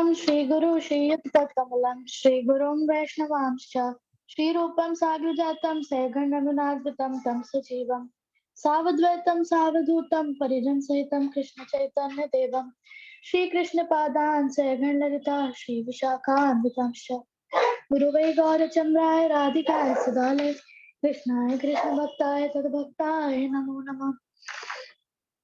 साग्रजातम् श्रीगुरु श्रीयुतकमलम् श्रीगुरुं वैष्णवांश्च श्रीरूपं साग्रजातं सैगण्यगुणार्जितं तं सजीवं सावद्वैतं सावधूतं परिजन सहितं कृष्ण चैतन्य देवं श्रीकृष्णपादान् सैगण्यललिता श्रीविशाखान्वितांश्च गुरुवे गौरचन्द्राय राधिकाय सदालय कृष्णाय कृष्णभक्ताय तद्भक्ताय नमो नमः।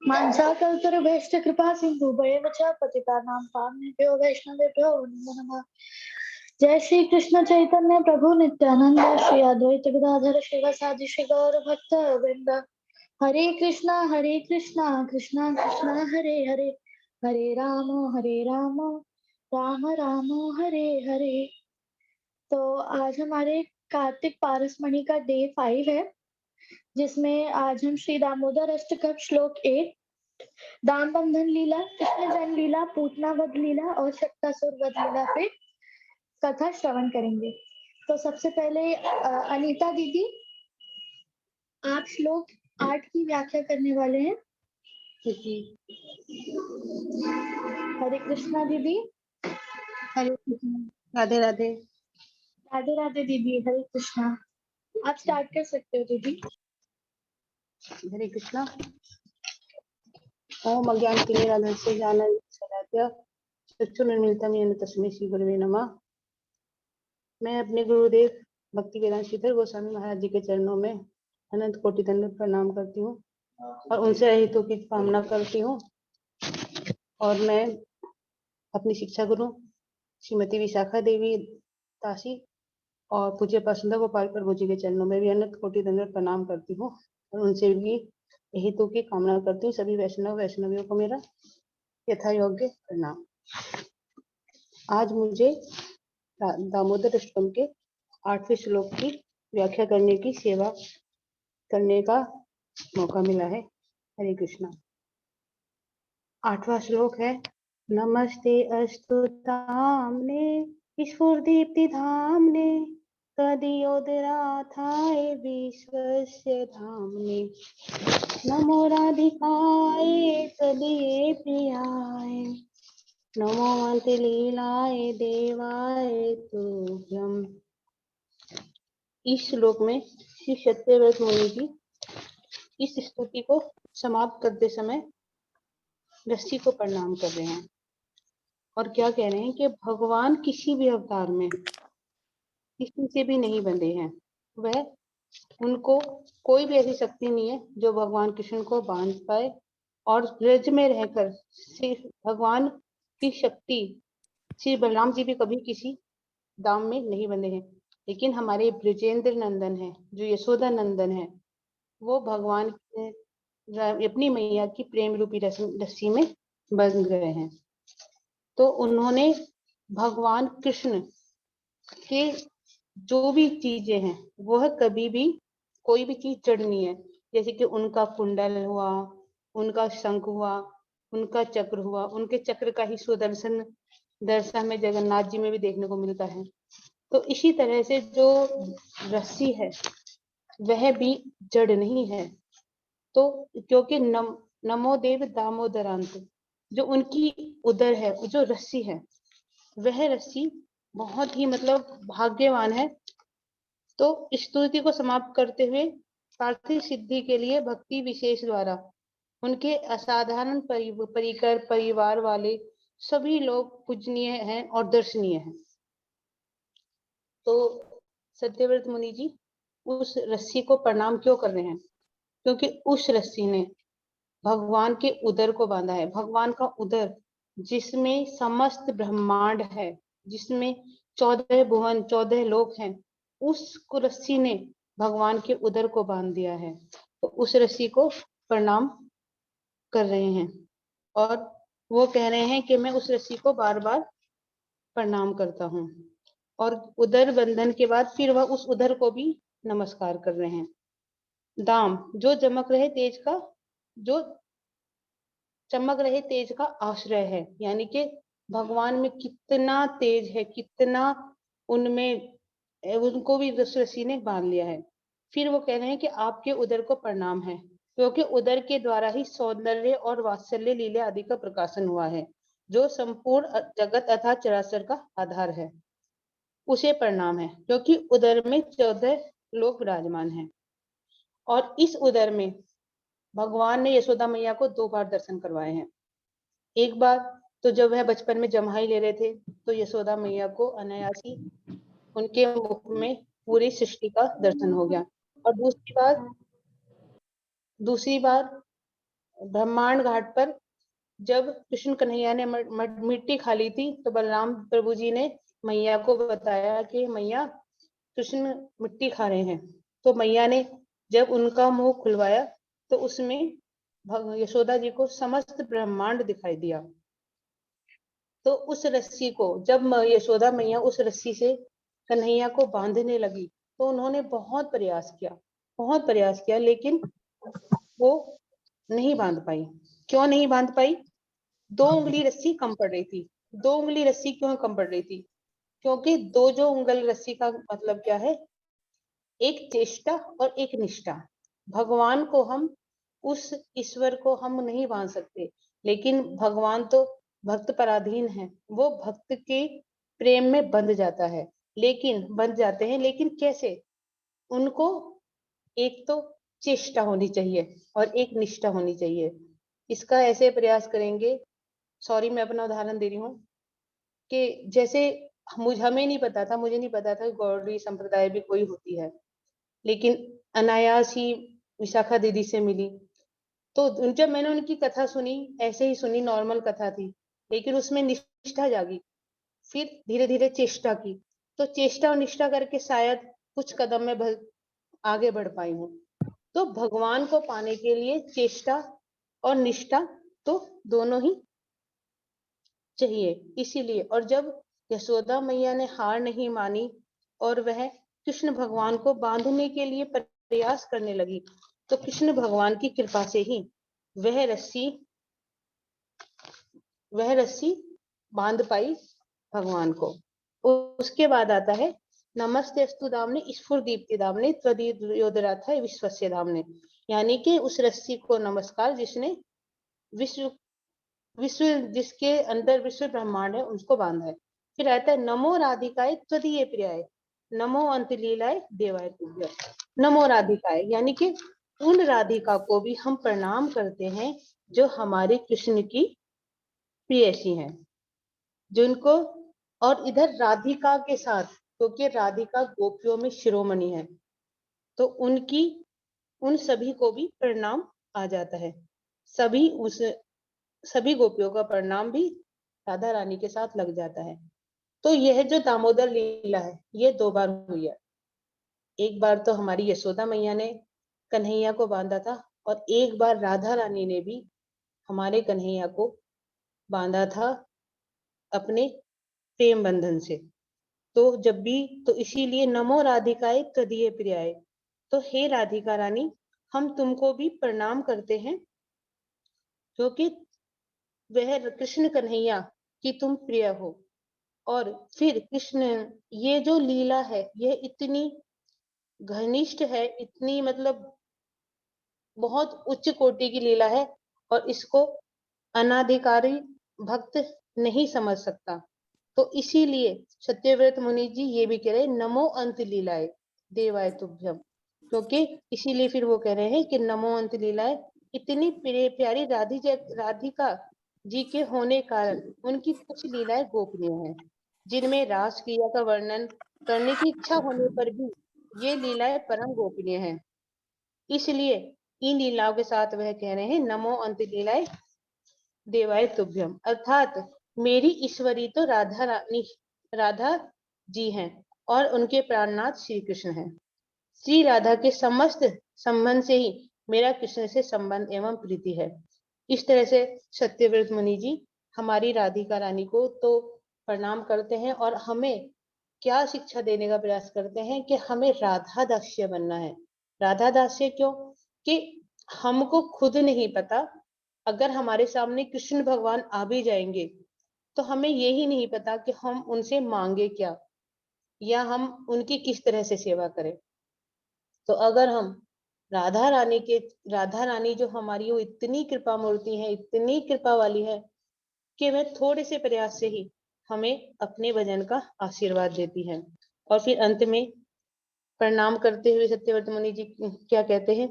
मांसाकल्पतरुभ्यश्च कृपा सिन्धुभ्येव च पतितानां पावनेभ्यो वैष्णवेभ्यो नमो नमः। जय श्री कृष्ण चैतन्य प्रभु नित्यानंद श्री अद्वैत गदाधर शिवासादि श्री गौर भक्त वृंद। हरे कृष्णा कृष्णा कृष्णा हरे हरे, हरे राम राम राम हरे हरे। तो आज हमारे कार्तिक पारसमणि का डे 5 है, जिसमें आज हम श्री दामोदर अष्टकम श्लोक 8, दाम बंधन लीला, कृष्ण जन्म लीला, पूतना वध लीला और शक्तासुर वध लीला पे कथा श्रवण करेंगे। तो सबसे पहले अनीता दीदी, आप श्लोक 8 की व्याख्या करने वाले हैं। हरे कृष्णा दीदी। हरे कृष्णा, राधे राधे। राधे राधे दीदी, हरे कृष्णा। आप स्टार्ट कर सकते हो दीदी। हरे कृष्णा। ओम अज्ञानतिमिरान्धस्य ज्ञानाञ्जनशलाकया चक्षुरुन्मीलितं येन तस्मै श्री गुरुवे नमः। मैं अपने गुरुदेव भक्ति वेदांत श्रीधर गोस्वामी महाराज जी के चरणों में अनंत कोटि दंड प्रणाम करती हूँ और उनसे अहितों की कामना करती हूँ। और मैं अपनी शिक्षा गुरु श्रीमती विशाखा देवी तासी और पूज्य पासुंदा गोपाल प्रभु जी के चरणों में भी अनंत कोटि दंड प्रणाम करती हूँ और उनसे भी हितों की कामना करती हूँ। सभी वैष्णवियों को मेरा यथा योग्य प्रणाम। आज मुझे दामोदर अष्टकम के 8वें श्लोक की व्याख्या करने की सेवा करने का मौका मिला है। हरे कृष्णा। 8वां श्लोक है, नमस्ते अस्तुताम्ने स्फुरदीप्ति धाम्ने तदियोदराथाय विश्वस्य धाम्ने नमो राधिकाय तदीये प्रियाय नमो अन्ते लीलाय देवाय तुभ्यम्। इस श्लोक में श्री सत्यव्रत मुनि जी इस स्तुति को समाप्त करते समय रस्सी को प्रणाम कर रहे हैं और क्या कह रहे हैं कि भगवान किसी भी अवतार में किसी से भी नहीं बंधे हैं। वह उनको कोई भी ऐसी शक्ति नहीं है जो भगवान कृष्ण को बांध पाए, और ब्रज में रहकर सिर्फ भगवान की शक्ति, श्री बलराम जी भी कभी किसी दाम में नहीं बंधे हैं, लेकिन हमारे ब्रजेंद्र नंदन है जो यशोदा नंदन है, वो भगवान अपनी मैया की प्रेम रूपी रस्सी में बंध गए हैं। तो उन्होंने भगवान कृष्ण के जो भी चीजें हैं वह कभी भी कोई भी चीज जड़ नहीं है। जैसे कि उनका कुंडल हुआ, उनका शंख हुआ, उनका चक्र हुआ, उनके चक्र का ही सुदर्शन दर्शन में जगन्नाथ जी में भी देखने को मिलता है। तो इसी तरह से जो रस्सी है वह भी जड़ नहीं है। तो क्योंकि नमो देव दामोदरांत, जो उनकी उदर है, जो रस्सी है, वह रस्सी बहुत ही मतलब भाग्यवान है। तो स्तुति को समाप्त करते हुए पार्थिव सिद्धि के लिए भक्ति विशेष द्वारा उनके असाधारण परिकर परिवार वाले सभी लोग पूजनीय हैं और दर्शनीय हैं। तो सत्यव्रत मुनि जी उस रस्सी को प्रणाम क्यों कर रहे हैं? क्योंकि उस रस्सी ने भगवान के उदर को बांधा है। भगवान का उदर जिसमें समस्त ब्रह्मांड है, जिसमें 14 भुवन 14 लोक हैं, उस रस्सी ने भगवान के उदर को बांध दिया है। तो उस रस्सी को प्रणाम कर रहे हैं और वो कह रहे हैं कि मैं उस रस्सी को बार बार प्रणाम करता हूँ। और उदर बंधन के बाद फिर वह उस उदर को भी नमस्कार कर रहे हैं। दाम जो चमक रहे तेज का, जो चमक रहे तेज का आश्रय है, यानी कि भगवान में कितना तेज है, कितना उनमें, उनको भी रस्सी ने बांध लिया है। फिर वो कह रहे हैं कि आपके उदर को प्रणाम है, क्योंकि उदर के द्वारा ही सौंदर्य और वात्सल्य लीला आदि का प्रकाशन हुआ है। जो संपूर्ण जगत अर्थात चराचर का आधार है, उसे प्रणाम है, क्योंकि उदर में 14 लोग विराजमान हैं। और इस उदर में भगवान ने यशोदा मैया को 2 बार दर्शन करवाए हैं। एक बार तो जब वह बचपन में जम्हाई ले रहे थे, तो यशोदा मैया को अनायासी उनके मुख में पूरी सृष्टि का दर्शन हो गया। और दूसरी बार ब्रह्मांड घाट पर जब कृष्ण कन्हैया ने मिट्टी खा ली थी, तो बलराम प्रभु जी ने मैया को बताया कि मैया कृष्ण मिट्टी खा रहे हैं। तो मैया ने जब उनका मुंह खुलवाया तो उसमें यशोदा जी को समस्त ब्रह्मांड दिखाई दिया। तो उस रस्सी को जब यशोदा मैया उस रस्सी से कन्हैया को बांधने लगी, तो उन्होंने बहुत प्रयास किया, लेकिन वो नहीं बांध पाई। क्यों नहीं बांध पाई? 2 उंगली रस्सी कम पड़ रही थी। 2 उंगली रस्सी क्यों कम पड़ रही थी? क्योंकि 2 जो उंगल रस्सी का मतलब क्या है? एक चेष्टा और एक निष्ठा। भगवान को हम, उस ईश्वर को हम नहीं बांध सकते, लेकिन भगवान तो भक्त पराधीन है। वो भक्त के प्रेम में बंध जाता है, बंध जाते हैं, लेकिन कैसे? उनको एक तो चेष्टा होनी चाहिए और एक निष्ठा होनी चाहिए। इसका ऐसे प्रयास करेंगे, सॉरी मैं अपना उदाहरण दे रही हूँ, कि जैसे हमें नहीं पता था, मुझे नहीं पता था गौड़ी संप्रदाय भी कोई होती है, लेकिन अनायास ही विशाखा दीदी से मिली। तो जब मैंने उनकी कथा सुनी, ऐसे ही सुनी, नॉर्मल कथा थी, लेकिन उसमें निष्ठा जागी। फिर धीरे धीरे चेष्टा की, तो चेष्टा और निष्ठा करके शायद कुछ कदम में आगे बढ़ पाई हूँ। तो भगवान को पाने के लिए चेष्टा और निष्ठा तो दोनों ही चाहिए। इसीलिए, और जब यशोदा मैया ने हार नहीं मानी और वह कृष्ण भगवान को बांधने के लिए प्रयास करने लगी, तो कृष्ण भगवान की कृपा से ही वह रस्सी बांध पाई भगवान को। उसके बाद आता है नमस्ते अस्तु दामने स्फुरदीप्ति दामने त्वदीयोदराथा विश्वस्य धामने, यानी कि उस रस्सी को नमस्कार जिसने विश्व जिसके अंदर विश्व ब्रह्मांड है उसको बांधा है। फिर आता है नमो राधिकाय त्वदीय प्रियाय, नमो अंतलीलाय देवाय तुभ्य। नमो राधिकाय, यानी कि उन राधिका को भी हम प्रणाम करते हैं जो हमारे कृष्ण की प्रियसी हैं, जिनको, और इधर राधिका के साथ, क्योंकि राधिका गोपियों में शिरोमणि है, तो उन सभी को भी प्रणाम आ जाता है। सभी गोपियों का प्रणाम भी राधा रानी के साथ लग जाता है। तो यह जो दामोदर लीला है, ये 2 बार हुई है। एक बार तो हमारी यशोदा मैया ने कन्हैया को बांधा था, और एक बार राधा रानी ने भी हमारे कन्हैया को बांधा था अपने प्रेम बंधन से। तो जब भी, तो इसीलिए नमो राधिकाए त्वदीय प्रियाय, तो हे राधिका रानी, हम तुमको भी प्रणाम करते हैं, क्योंकि वह कृष्ण कन्हैया की तुम प्रिय हो। और फिर कृष्ण, ये जो लीला है यह इतनी घनिष्ठ है, इतनी मतलब बहुत उच्च कोटि की लीला है, और इसको अनाधिकारी भक्त नहीं समझ सकता। तो इसीलिए सत्यव्रत मुनि जी ये भी कह रहे हैं नमो अंत लीलाए देवाय तुभ्यम, क्योंकि इसीलिए फिर वो कह रहे हैं कि नमो अंत लीलाए, इतनी प्यारी राधिका जी के होने कारण उनकी कुछ लीलाएं गोपनीय हैं, जिनमें रास क्रिया का वर्णन करने की इच्छा होने पर भी ये लीलाएं परम गोपनीय हैं। इसलिए इन लीलाओं के साथ वह कह रहे हैं नमो अंत लीलाए देवाय तुभ्यम, अर्थात मेरी ईश्वरी तो राधा जी हैं, और उनके प्राणनाथ श्री कृष्ण हैं। श्री राधा के समस्त संबंध से ही मेरा कृष्ण से संबंध एवं प्रीति है। इस तरह से सत्यव्रत मुनि जी हमारी राधिका रानी को तो प्रणाम करते हैं, और हमें क्या शिक्षा देने का प्रयास करते हैं कि हमें राधा दास्य बनना है। राधा दास्य क्यों? कि हमको खुद नहीं पता, अगर हमारे सामने कृष्ण भगवान आ भी जाएंगे तो हमें यही नहीं पता कि हम उनसे मांगे क्या, या हम उनकी किस तरह से सेवा करें। तो अगर हम राधा रानी जो हमारी वो इतनी कृपा मूर्ति है, इतनी कृपा वाली है, कि वह थोड़े से प्रयास से ही हमें अपने भजन का आशीर्वाद देती है। और फिर अंत में प्रणाम करते हुए सत्यव्रत मुनि जी क्या कहते हैं,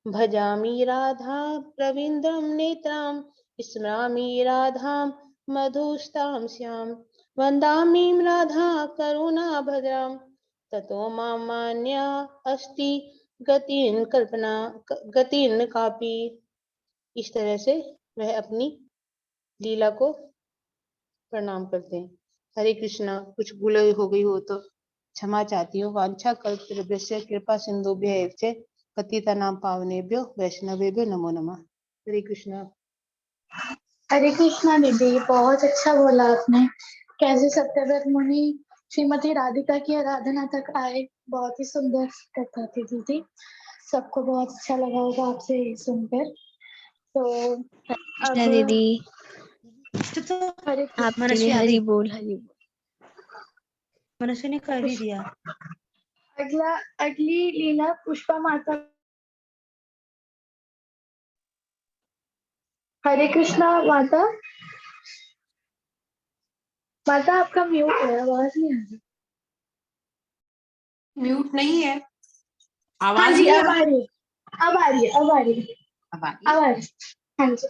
भजामि राधा प्रविंदम नेत्राम स्मरामि राधाम मधुस्ताम श्याम वंदामि राधा करुणा भद्राम ततो मान्या अस्ति गतिन कापी। इस तरह से वह अपनी लीला को प्रणाम करते हैं। हरे कृष्णा। कुछ भूल हो गई हो तो क्षमा चाहती हूँ। वांछा कल्पतरुभ्यश्च कृपा सिंधुभ्यः एव च पतितानां पावनेभ्यो वैष्णवेभ्यो नमो नमः। हरे कृष्णा। हरे कृष्णा दीदी, बहुत अच्छा बोला आपने। कैसे सत्यव्रत मुनि श्रीमती राधिका की आराधना तक आए, बहुत ही सुंदर कथा थी दीदी। सबको बहुत अच्छा लगा होगा आपसे सुनकर। तो कृष्णा अब दीदी, हरे आप मनस्वी हरि बोल हरि बोल। मनस्वी ने कर ही दिया। अगली लीला पुष्पा माता। हरे कृष्णा माता। माता आपका म्यूट है, आवाज नहीं आ रही। म्यूट नहीं है, हाँ आवाज जी, नहीं अब आ रही है, अब आ रही है, अब आ रही है, अब आ रही है। अब आ रही है। हाँ जी।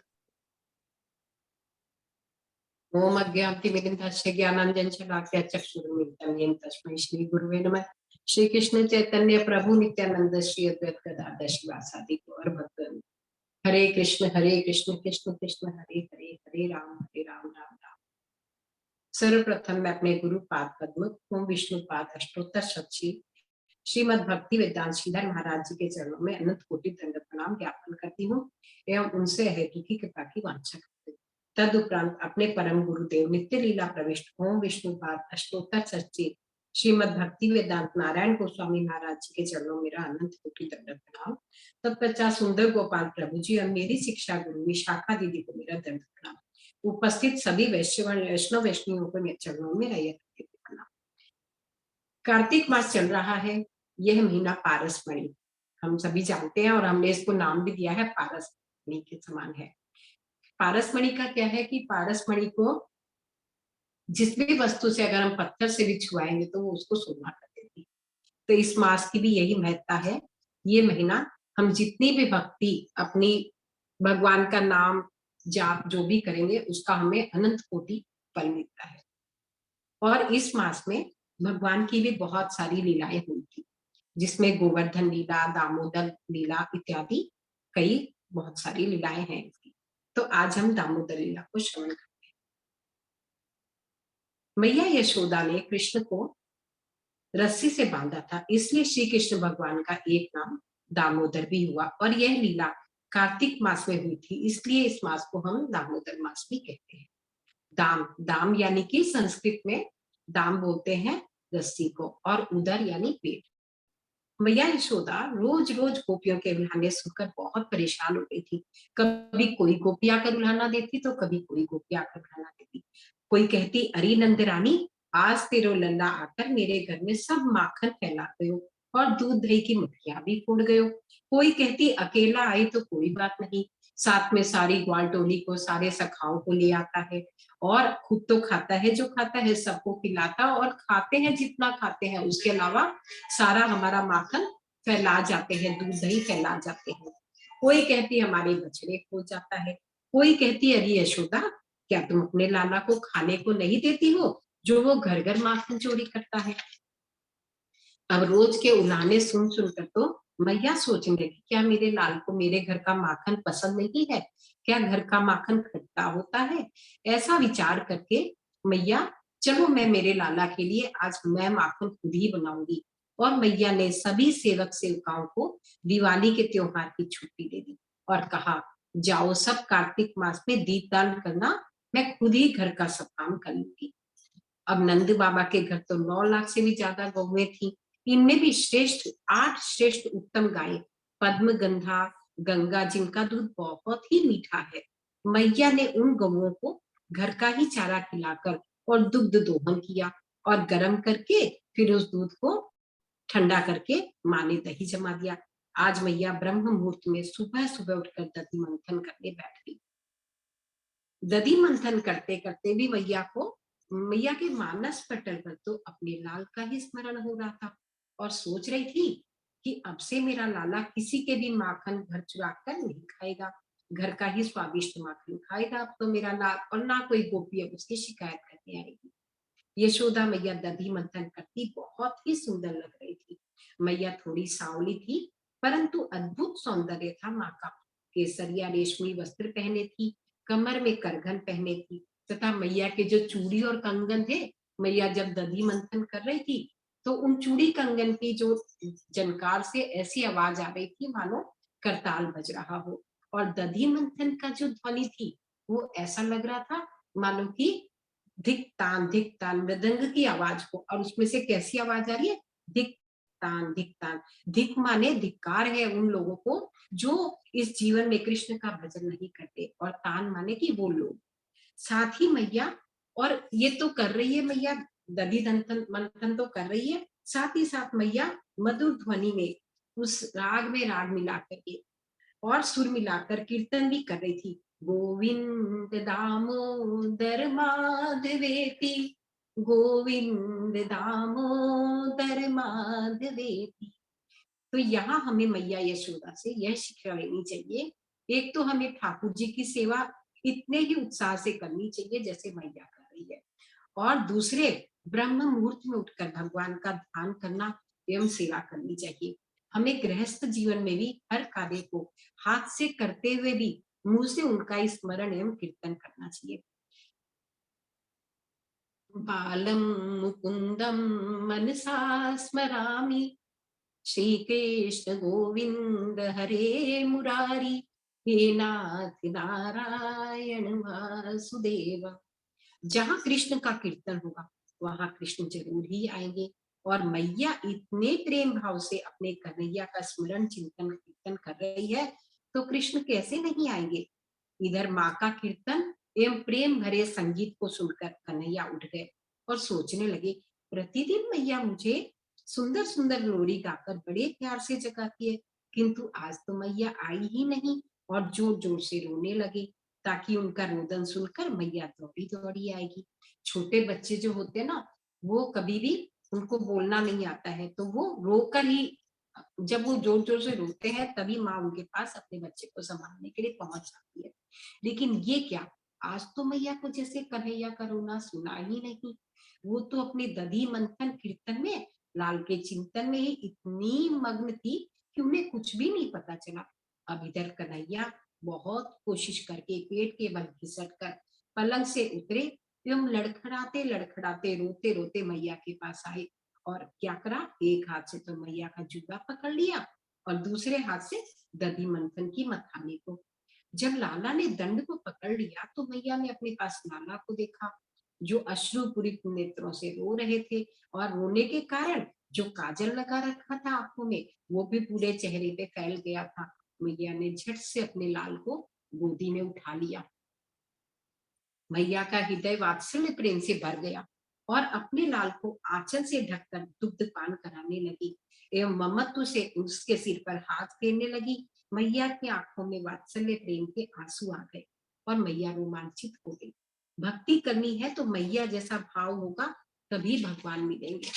ओम अज्ञानतिमिरन्धस्य ज्ञानाञ्जनशलाकया चक्षुरुन्मिलितं येन तस्मै श्री गुरुवे नमः। श्री कृष्ण चैतन्य प्रभु नित्यानंद श्री अद्वैत गदाधर शिवासादि गौर भक्तवृंद। हरे कृष्ण कृष्ण कृष्ण हरे हरे, हरे राम राम राम। सर्वप्रथम मैं अपने गुरु पाद पद्म ओम विष्णु पाद अष्टोत्तर शतशी श्रीमद भक्ति वेदांत श्रीधर महाराज जी के चरणों में अनंत कोटि दंड प्रणाम ज्ञापन करती हूँ एवं उनसे हेतु की कृपा की वांछा करती हूँ। तदुपरांत अपने परम गुरुदेव नित्य लीला प्रविष्ट ओम विष्णुपाद अष्टोत्तर सच्ची श्रीमद भक्ति वेदांत नारायण गोस्वामी महाराज जी के चरणों मेरा अनंत कोटि दंड प्रणाम। तत्पश्चात सुंदर गोपाल प्रभु जी और मेरी शिक्षा गुरु विशाखा दीदी को मेरा दंड प्रणाम। उपस्थित सभी वैष्णव वैष्णवियों को मेरे चरणों में प्रणाम। कार्तिक मास चल रहा है, यह महीना पारसमणि हम सभी जानते हैं और हमने इसको नाम भी दिया है पारसमणि के समान है। पारसमणि का क्या है कि पारसमणि को जिस भी वस्तु से अगर हम पत्थर से भी छुआएंगे तो वो उसको सोना कर देती। तो इस मास की भी यही महत्ता है। ये महीना हम जितनी भी भक्ति अपनी भगवान का नाम जाप जो भी करेंगे उसका हमें अनंत कोटि फल मिलता है। और इस मास में भगवान की भी बहुत सारी लीलाएं हुई थी, जिसमें गोवर्धन लीला, दामोदर लीला इत्यादि कई बहुत सारी लीलाएं हैं इसकी। तो आज हम दामोदर लीला को श्रवण करते हैं। मैया यशोदा ने कृष्ण को रस्सी से बांधा था, इसलिए श्री कृष्ण भगवान का एक नाम दामोदर भी हुआ। और यह लीला कार्तिक मास में हुई थी, इसलिए इस मास को हम दामोदर मास भी कहते हैं। दाम दाम यानी कि संस्कृत में दाम बोलते हैं रस्सी को, और उदर यानी पेट। मैया यशोदा रोज रोज गोपियों के रुलाने सुनकर बहुत परेशान हो गई थी। कभी कोई गोपी आकर रुलाना देती तो कभी कोई गोपी आकर रुलाना देती। कोई कहती, अरे नंद रानी, आज तेरो लल्ला आकर मेरे घर में सब माखन फैला गयो और दूध दही की मक्खियां भी फोड़ गयो। कोई कहती, अकेला आई तो कोई बात नहीं, साथ में सारी ग्वाल टोली को, सारे सखाओं को ले आता है और खुद तो खाता है, जो खाता है सबको खिलाता, और खाते हैं जितना खाते हैं, उसके अलावा सारा हमारा माखन फैला जाते हैं, दूध दही फैला जाते हैं। कोई कहती हमारे बछड़े खो जाता है। कोई कहती, अरे यशोदा, क्या तुम अपने लाला को खाने को नहीं देती हो, जो वो घर घर माखन चोरी करता है। अब रोज के उलाहने सुन सुनकर तो मैया सोचने लगी, क्या मेरे लाल को मेरे घर का माखन पसंद नहीं है? क्या घर का माखन खट्टा होता है? ऐसा विचार करके मैया, चलो मैं मेरे लाला के लिए आज मैं माखन खुद ही बनाऊंगी। और मैया ने सभी सेवक सेवकाओं को दिवाली के त्योहार की छुट्टी दे दी और कहा, जाओ सब कार्तिक मास में दीपदान करना, मैं खुद ही घर का सब काम कर लूंगी। अब नंद बाबा के घर तो 9 लाख से भी ज्यादा गौएं थी। इनमें भी 8 श्रेष्ठ उत्तम गाय पद्मगंधा, गंगा, जिनका दूध बहुत ही मीठा है। मैया ने उन गौओं को घर का ही चारा खिलाकर और दुग्ध दोहन किया और गर्म करके फिर उस दूध को ठंडा करके माँ ने दही जमा दिया। आज मैया ब्रह्म मुहूर्त में सुबह सुबह उठकर दधि मंथन करने बैठ गई। दधि मंथन करते करते भी मैया के मानस पटल पर तो अपने लाल का ही स्मरण हो रहा था और सोच रही थी कि अब से मेरा लाला किसी के भी माखन घर चुरा कर नहीं खाएगा, घर का ही स्वादिष्ट माखन खाएगा अब तो मेरा लाल, और ना कोई गोपी अब उसकी शिकायत करने आएगी। यशोदा मैया दधि मंथन करती बहुत ही सुंदर लग रही थी। मैया थोड़ी सांवली थी परंतु अद्भुत सौंदर्य था माँ का। केसरिया रेशमी वस्त्र पहने थी, कमर में करघन पहने थी तथा मैया के जो चूड़ी और कंगन थे, मैया जब दधि मंथन कर रही थी तो उन चूड़ी कंगन की जो जनकार से ऐसी आवाज आ रही थी मानो करताल बज रहा हो, और दधि मंथन का जो ध्वनि थी वो ऐसा लग रहा था मानो कि धिक तान मृदंग की आवाज को, और उसमें से कैसी आवाज आ रही है, धिक तान। धिक माने धिक्कार है उन लोगों को जो इस जीवन में कृष्ण का भजन नहीं करते, और तान माने कि वो लोग। साथ ही मैया, और ये तो कर रही है मैया, दधि मंथन तो कर रही है, साथ ही साथ मैया मधुर ध्वनि में उस राग में राग मिला करके और सुर मिलाकर कीर्तन भी कर रही थी। गोविंद दामोदर माधवेति, गोविंद दामोदर माधवेति। तो यहाँ हमें मैया यशोदा से यह शिक्षा लेनी चाहिए, एक तो हमें ठाकुर जी की सेवा इतने ही उत्साह से करनी चाहिए जैसे मैया कर रही है, और दूसरे ब्रह्म मुहूर्त में उठकर भगवान का ध्यान करना एवं सेवा करनी चाहिए। हमें गृहस्थ जीवन में भी हर कार्य को हाथ से करते हुए भी मुंह से उनका स्मरण एवं कीर्तन करना चाहिए। बालम मुकुंदम मनसा स्मरामि, श्री कृष्ण गोविंद हरे मुरारी, हे नाथ नारायण वासुदेव। जहाँ कृष्ण का कीर्तन होगा वहां कृष्ण जरूर ही आएंगे, और मैया इतने प्रेम भाव से अपने कन्हैया का स्मरण चिंतन कीर्तन कर रही है तो कृष्ण कैसे नहीं आएंगे। इधर माँ का कीर्तन एवं प्रेम भरे संगीत को सुनकर कन्हैया उठ गए और सोचने लगे, प्रतिदिन मैया मुझे सुंदर सुंदर लोरी गाकर बड़े प्यार से जगाती है, किंतु आज तो मैया आई ही नहीं, और जोर जोर से रोने लगे ताकि उनका रोदन सुनकर मैया दौड़ी दौड़ी आएगी। छोटे बच्चे जो होते हैं ना, वो कभी भी उनको बोलना नहीं आता है तो वो रोकर ही, जब वो जोर जोर से रोते हैं तभी माँ उनके पास अपने बच्चे को संभालने के लिए पहुंच जाती है। लेकिन ये क्या, आज तो मैया को जैसे कन्हैया का रोना सुना ही नहीं, वो तो अपने दधि मंथन कीर्तन में लाल के चिंतन में ही इतनी मग्न थी कि उन्हें कुछ भी नहीं पता चला। अब इधर कन्हैया बहुत कोशिश करके पेट के बल घिसट कर पलंग से उतरे एवं लड़खड़ाते लड़खड़ाते रोते रोते मैया के पास आए, और क्या करा, एक हाथ से तो मैया का जूड़ा पकड़ लिया और दूसरे हाथ से दधि मंथन की मथाने को। जब लाला ने दंड को पकड़ लिया तो मैया ने अपने पास लाला को देखा जो अश्रुपूरित नेत्रों से रो रहे थे, और रोने के कारण जो काजल लगा रखा था आंखों में वो भी पूरे चेहरे पे फैल गया था। मैया ने झट से अपने लाल को गोदी में उठा लिया। मैया का हृदय वात्सल्य प्रेम से भर गया और अपने लाल को आंचल से ढककर दुग्ध पान कराने लगी एवं ममत्व से उसके सिर पर हाथ फेरने लगी। मैया की आंखों में वात्सल्य प्रेम के आंसू आ गए और मैया रोमांचित हो गई। भक्ति करनी है तो मैया जैसा भाव होगा तभी भगवान मिलेंगे।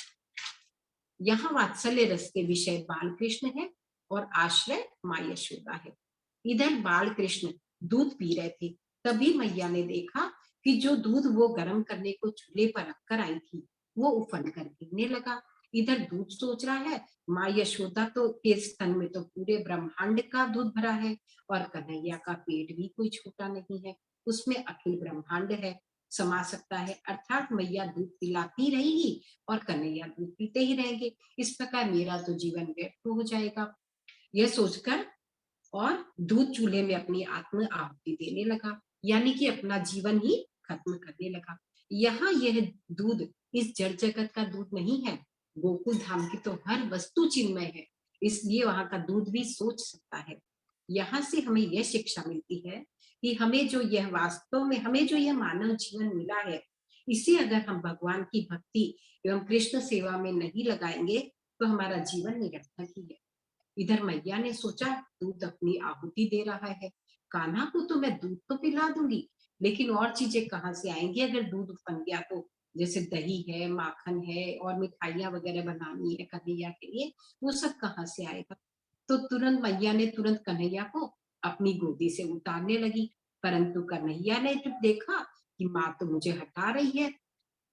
यहाँ वात्सल्य रस के विषय बाल कृष्ण है और आश्रय माँ यशोदा है। इधर बाल कृष्ण दूध पी रहे थे, तभी मैया ने देखा कि जो दूध वो गर्म करने को चूल्हे पर रखकर आई थी वो उफन कर गिरने लगा। इधर दूध सोच रहा है, माँ यशोदा तो के स्तन में तो पूरे ब्रह्मांड का दूध भरा है और कन्हैया का पेट भी कोई छोटा नहीं है, उसमें अखिल ब्रह्मांड है, समा सकता है, अर्थात मैया दूध पिलाती रहेगी और कन्हैया दूध पीते ही रहेंगे, इस प्रकार मेरा तो जीवन व्यर्थ हो जाएगा। यह सोचकर और दूध चूल्हे में अपनी आत्म आहुति देने लगा, यानी कि अपना जीवन ही खत्म करने लगा। यहाँ यह दूध इस जड़ जगत का दूध नहीं है, गोकुल धाम की तो हर वस्तु चिन्मय है, इसलिए वहां का दूध भी सोच सकता है। यहाँ से हमें यह शिक्षा मिलती है कि हमें जो यह वास्तव में हमें जो यह मानव जीवन मिला है, इसे अगर हम भगवान की भक्ति एवं कृष्ण सेवा में नहीं लगाएंगे तो हमारा जीवन निरर्थक ही है। इधर मैया ने सोचा दूध अपनी आहुति दे रहा है, कान्हा को तो मैं दूध तो पिला दूंगी, लेकिन और चीजें कहाँ से आएंगी अगर दूध बन गया तो? जैसे दही है, माखन है और मिठाइयां वगैरह बनानी है कन्हैया के लिए, वो सब कहाँ से आएगा? तो तुरंत मैया ने तुरंत कन्हैया को अपनी गोदी से उतारने लगी, परंतु कन्हैया ने जब देखा कि माँ तो मुझे हटा रही है,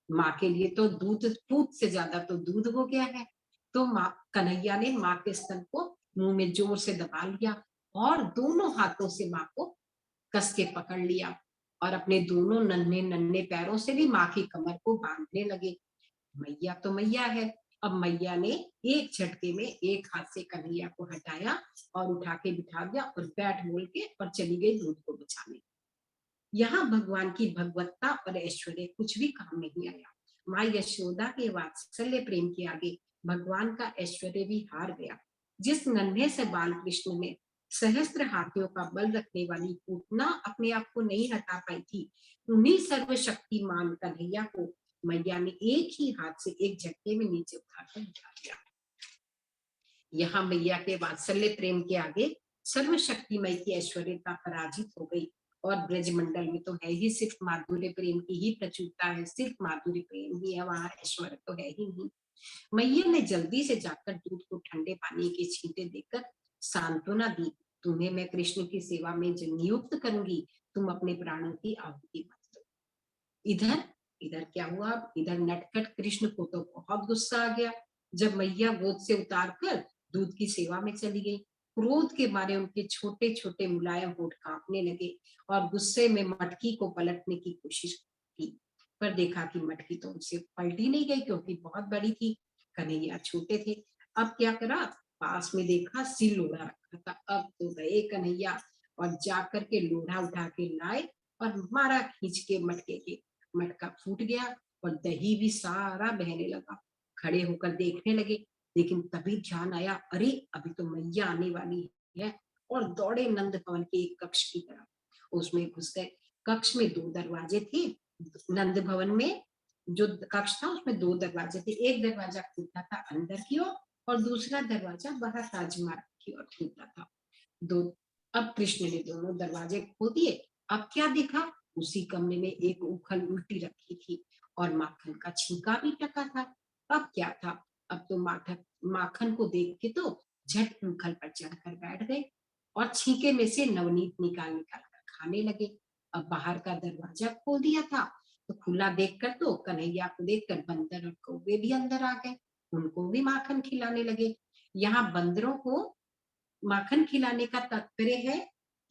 माँ के लिए तो दूध से ज्यादा तो दूध हो गया है, तो माँ कन्हैया ने माँ के स्तन को मुंह में जोर से दबा लिया और दोनों हाथों से माँ को कस के पकड़ लिया और अपने दोनों नन्हे नन्हे पैरों से भी माँ की कमर को बांधने लगे। मैया तो मैया है। अब मैया ने एक झटके में एक हाथ से कन्हैया को हटाया और उठा के बिठा दिया और बैठ बोल के और चली गई दूध को बचाने। यहाँ भगवान की भगवत्ता और ऐश्वर्य कुछ भी काम नहीं आया। माँ यशोदा के वात्सल्य प्रेम के आगे भगवान का ऐश्वर्य भी हार गया। जिस नन्हे से बाल कृष्ण में सहस्त्र हाथियों का बल रखने वाली पूतना अपने आप को नहीं हटा पाई थी, उन्हीं सर्वशक्तिमान कन्हैया को मैया ने एक ही हाथ से एक झटके में नीचे उठाकर बिठा दिया। यहाँ मैया के वात्सल्य प्रेम के आगे सर्वशक्तिमय की ऐश्वर्यता पराजित हो गई और ब्रजमंडल में तो है ही सिर्फ माधुर्य प्रेम की ही प्रचुरता है, सिर्फ माधुर्य प्रेम ही है, वहां ऐश्वर्य तो है ही नहीं। मैया ने जल्दी से जाकर दूध को ठंडे पानी के छींटे देकर सांत्वना दी, तुम्हें मैं कृष्ण की सेवा में नियुक्त करूंगी, तुम अपने प्राणों की आहुति मत दो। इधर इधर क्या हुआ? इधर नटखट कृष्ण को तो बहुत गुस्सा आ गया जब मैया गोद से उतारकर दूध की सेवा में चली गई। क्रोध के मारे उनके छोटे छोटे मुलायम होठ कांपने लगे और गुस्से में मटकी को पलटने की कोशिश की, पर देखा कि मटकी तो उनसे पलटी नहीं गई क्योंकि बहुत बड़ी थी, कन्हैया छोटे थे। अब क्या करा? पास में देखा सिल लोढ़ा रखा था। अब तो गए कन्हैया और जाकर के लोढ़ा उठा के लाए और मारा खींच के मटके के, मटका फूट गया और दही भी सारा बहने लगा। खड़े होकर देखने लगे, लेकिन तभी ध्यान आया, अरे अभी तो मैया आने वाली है, और दौड़े नंद भवन के एक कक्ष की तरफ। उसमें घुस गए। कक्ष में 2 दरवाजे थे। नंद भवन में जो कक्ष था उसमें 2 दरवाजे थे। एक दरवाजा खुलता था अंदर की ओर और दूसरा दरवाजा बाहर राजमार्ग की ओर खुलता था। दो अब कृष्ण ने दोनों दरवाजे खोल दिए। अब क्या देखा? उसी कमरे में एक उखल उल्टी रखी थी और माखन का छींका भी टका था। अब क्या था? अब तो माखन को देख के तो झट उखल पर चढ़कर बैठ गए और छींके में से नवनीत निकाल निकाल कर खाने लगे। अब बाहर का दरवाजा खोल दिया था तो खुला देखकर तो कन्हैया को देखकर बंदर और कौवे भी अंदर आ गए, उनको भी माखन खिलाने लगे। यहाँ बंदरों को माखन खिलाने का तात्पर्य है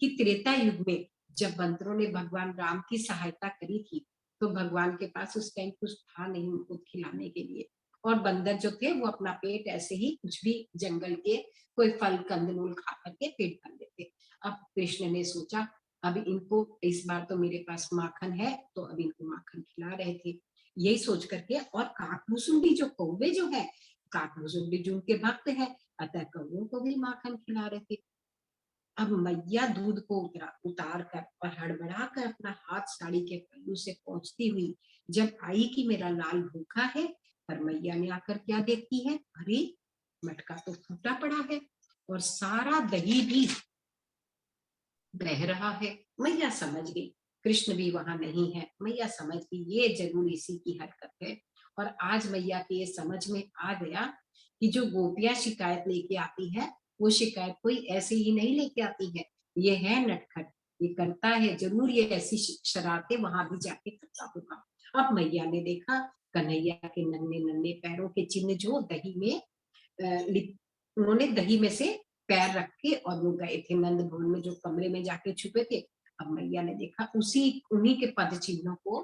कि त्रेता युग में जब बंदरों ने भगवान राम की सहायता करी थी तो भगवान के पास उस टाइम कुछ था नहीं उनको खिलाने के लिए, और बंदर जो थे वो अपना पेट ऐसे ही कुछ भी जंगल के कोई फल कंदमूल खा करके पेट भर लेते। अब कृष्ण ने सोचा अब इनको इस बार तो मेरे पास माखन है, तो अब इनको माखन खिला रहे थे। यही सोच करके, और काकभूसुंडी जो कौवे जो है, काकभूसुंडी जो उनके भक्त है, अतः कौवों को भी माखन खिला रहे थे। अब मैया दूध को उतार कर और हड़बड़ा कर अपना हाथ साड़ी के पल्लू से पोंछती हुई जब आई कि मेरा लाल भूखा है, पर मैया ने आकर क्या देखती है, अरे मटका तो फूटा पड़ा है और सारा दही भी बह रहा है। मैया समझ गई कृष्ण भी वहां नहीं है। मैया समझ गई ये जरूर इसी की हरकत है, और आज मैया के ये समझ में आ गया कि जो गोपियां शिकायत लेके आती है वो शिकायत कोई ऐसे ही नहीं लेके आती है, ये है नटखट, ये करता है जरूर, ये ऐसी शरारतें वहां भी जाके करता होगा। अब मैया ने देखा कन्हैया के नन्हे नन्हे पैरों के चिन्ह जो दही में उन्होंने दही में से पैर रख के और वो गए थे नंद भवन में जो कमरे में जाके छुपे थे। अब मैया ने देखा उसी उन्हीं के पद चिन्हों को